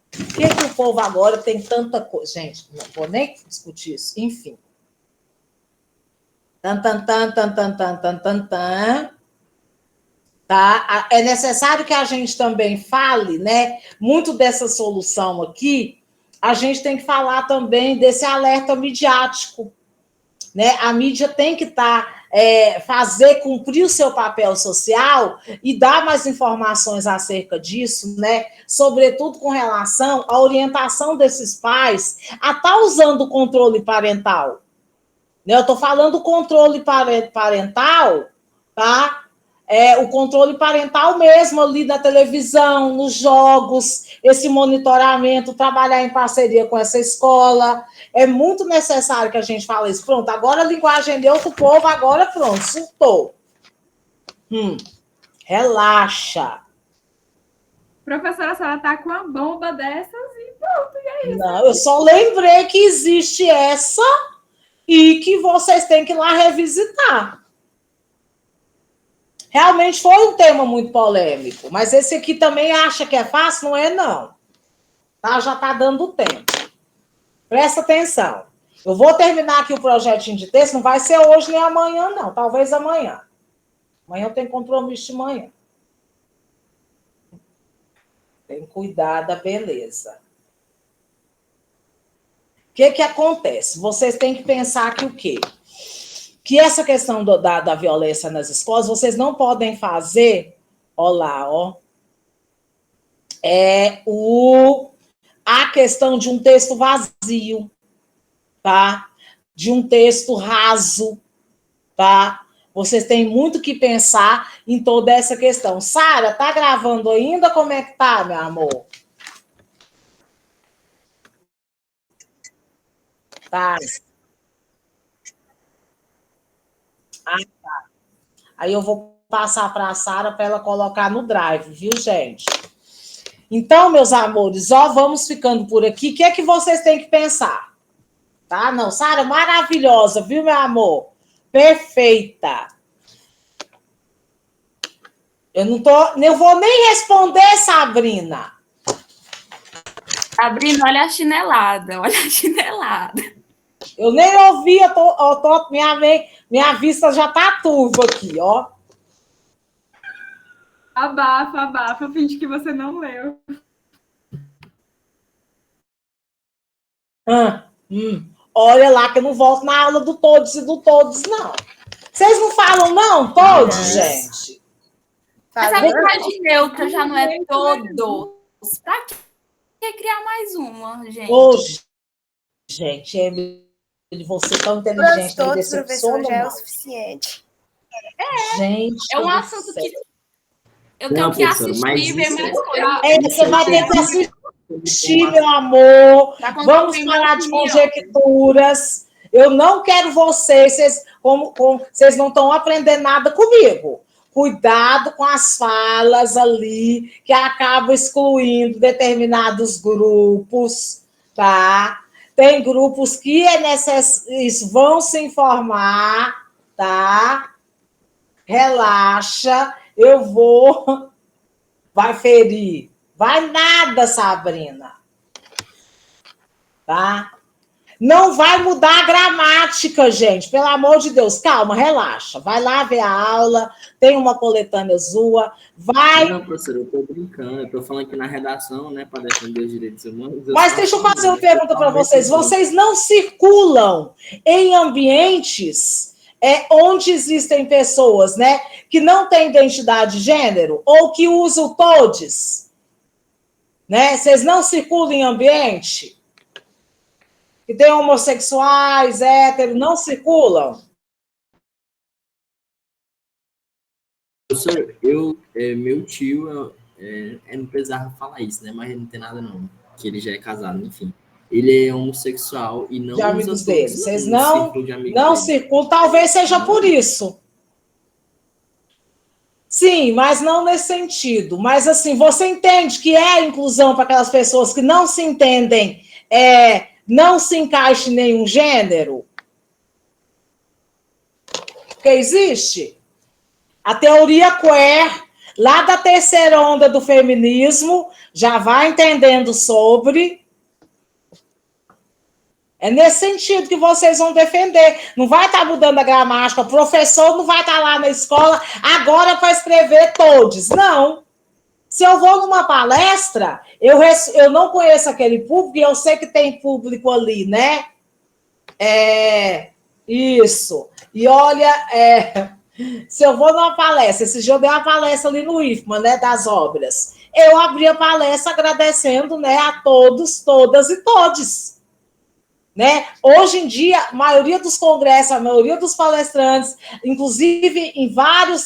Por que o povo agora tem tanta coisa? Gente, não vou nem discutir isso. Enfim. Tan, tan, tan, tan, tan, tan, tan, tan, tan. Tá? É necessário que a gente também fale, né? Muito dessa solução aqui, a gente tem que falar também desse alerta midiático, né? A mídia tem que fazer cumprir o seu papel social e dar mais informações acerca disso, né? Sobretudo com relação à orientação desses pais a estar usando o controle parental. Eu estou falando do controle parental, tá? O controle parental mesmo ali da televisão, nos jogos, esse monitoramento, trabalhar em parceria com essa escola. É muito necessário que a gente fale isso. Pronto, agora a linguagem deu para o povo, agora pronto, surtou. Relaxa. Professora, a senhora está com uma bomba dessas e pronto, e é isso. Não, eu só lembrei que existe essa e que vocês têm que ir lá revisitar. Realmente foi um tema muito polêmico, mas esse aqui também acha que é fácil? Não é, não. Tá? Já está dando tempo. Presta atenção. Eu vou terminar aqui o projetinho de texto, não vai ser hoje nem amanhã, não. Talvez amanhã. Amanhã eu tenho compromisso de manhã. Tem que cuidar da beleza. O que acontece? Vocês têm que pensar que o quê? Que essa questão da violência nas escolas, vocês não podem fazer, ó lá, ó, a questão de um texto vazio, tá? De um texto raso, tá? Vocês têm muito que pensar em toda essa questão. Sara, tá gravando ainda? Como é que tá, meu amor? Tá. Tá. Aí eu vou passar para a Sara para ela colocar no drive, viu, gente? Então, meus amores, vamos ficando por aqui. O que é que vocês têm que pensar? Tá? Não, Sara, maravilhosa, viu, meu amor? Perfeita. Eu vou nem responder, Sabrina. Sabrina, olha a chinelada, olha a chinelada. Eu nem ouvi, minha vista já tá turva aqui, ó. Abafa, finge que você não leu. Olha lá que eu não volto na aula do todos e do todos, não. Vocês não falam não, todos, gente? Mas a linguagem neutra já não é todos. Pra que criar mais uma, gente? Hoje, gente, Emily, você tão inteligente, me Todos, professor, já é o mal. suficiente. Gente, é um assunto que eu tenho que assistir, ver mais coisas. Você vai ter que assistir, meu amor. Vamos parar de conjecturas. Eu não quero vocês vocês não estão aprendendo nada comigo. Cuidado com as falas ali, que acabam excluindo determinados grupos, tá? Tem grupos que vão se informar, tá? Relaxa, vai ferir. Vai nada, Sabrina. Tá? Não vai mudar a gramática, gente. Pelo amor de Deus. Calma, relaxa. Vai lá ver a aula. Tem uma coletânea sua. Vai. Não, professor, eu tô brincando. Eu tô falando aqui na redação, né, para defender os direitos humanos. Mas deixa eu fazer uma pergunta para vocês. Vocês não circulam em ambientes onde existem pessoas, né, que não têm identidade de gênero ou que usam todes? Né? Vocês não circulam em ambiente que tem homossexuais, héteros, não circulam? Professor, meu tio, não precisava falar isso, né? Mas não tem nada não, que ele já é casado, enfim. Ele é homossexual e não De usa amigos todos dele. Vocês no círculo de amigos não dele. circulam, talvez seja por isso. Sim, mas não nesse sentido. Mas, assim, você entende que é inclusão para aquelas pessoas que não se entendem, não se encaixam em nenhum gênero? Porque existe a teoria queer, lá da terceira onda do feminismo, já vai entendendo sobre. É nesse sentido que vocês vão defender. Não vai estar mudando a gramática, o professor não vai estar lá na escola agora para escrever todos. Não. Se eu vou numa palestra, eu não conheço aquele público e eu sei que tem público ali, né? Isso. E olha, se eu vou numa palestra, esse dia eu dei uma palestra ali no IFMA, né, das obras. Eu abri a palestra agradecendo, né, a todos, todas e todes. Né? Hoje em dia, a maioria dos congressos, a maioria dos palestrantes, inclusive em vários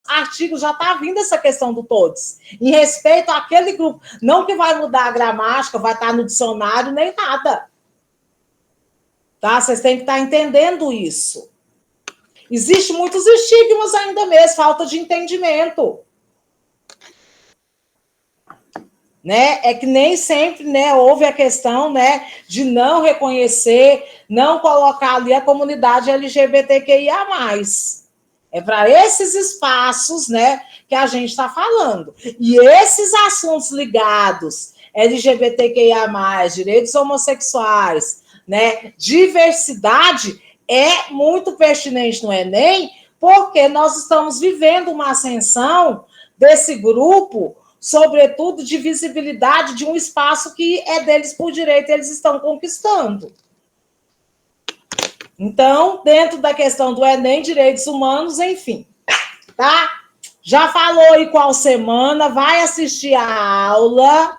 artigos já está vindo essa questão do todos, em respeito àquele grupo. Não que vai mudar a gramática, vai estar no dicionário, nem nada. Tá? Vocês têm que estar entendendo isso. Existem muitos estigmas ainda mesmo, falta de entendimento. Né? É que nem sempre, né, houve a questão, né, de não reconhecer, não colocar ali a comunidade LGBTQIA+. É para esses espaços, né, que a gente está falando. E esses assuntos ligados, LGBTQIA+, direitos homossexuais, né, diversidade, é muito pertinente no Enem, porque nós estamos vivendo uma ascensão desse grupo, sobretudo de visibilidade de um espaço que é deles por direito, eles estão conquistando. Então, dentro da questão do Enem, direitos humanos, enfim, tá? Já falou aí qual semana, vai assistir a aula,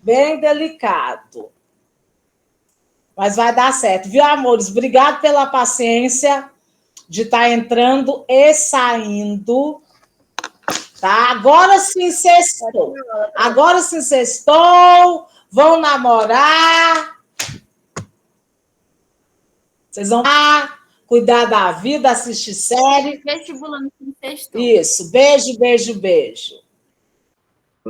bem delicado. Mas vai dar certo, viu, amores? Obrigado pela paciência de estar entrando e saindo. Tá? Agora sim sextou. Agora sim sextou. Vão namorar. Vocês vão cuidar da vida, assistir série. Vestibulando com sextou. Isso. Beijo, beijo, beijo.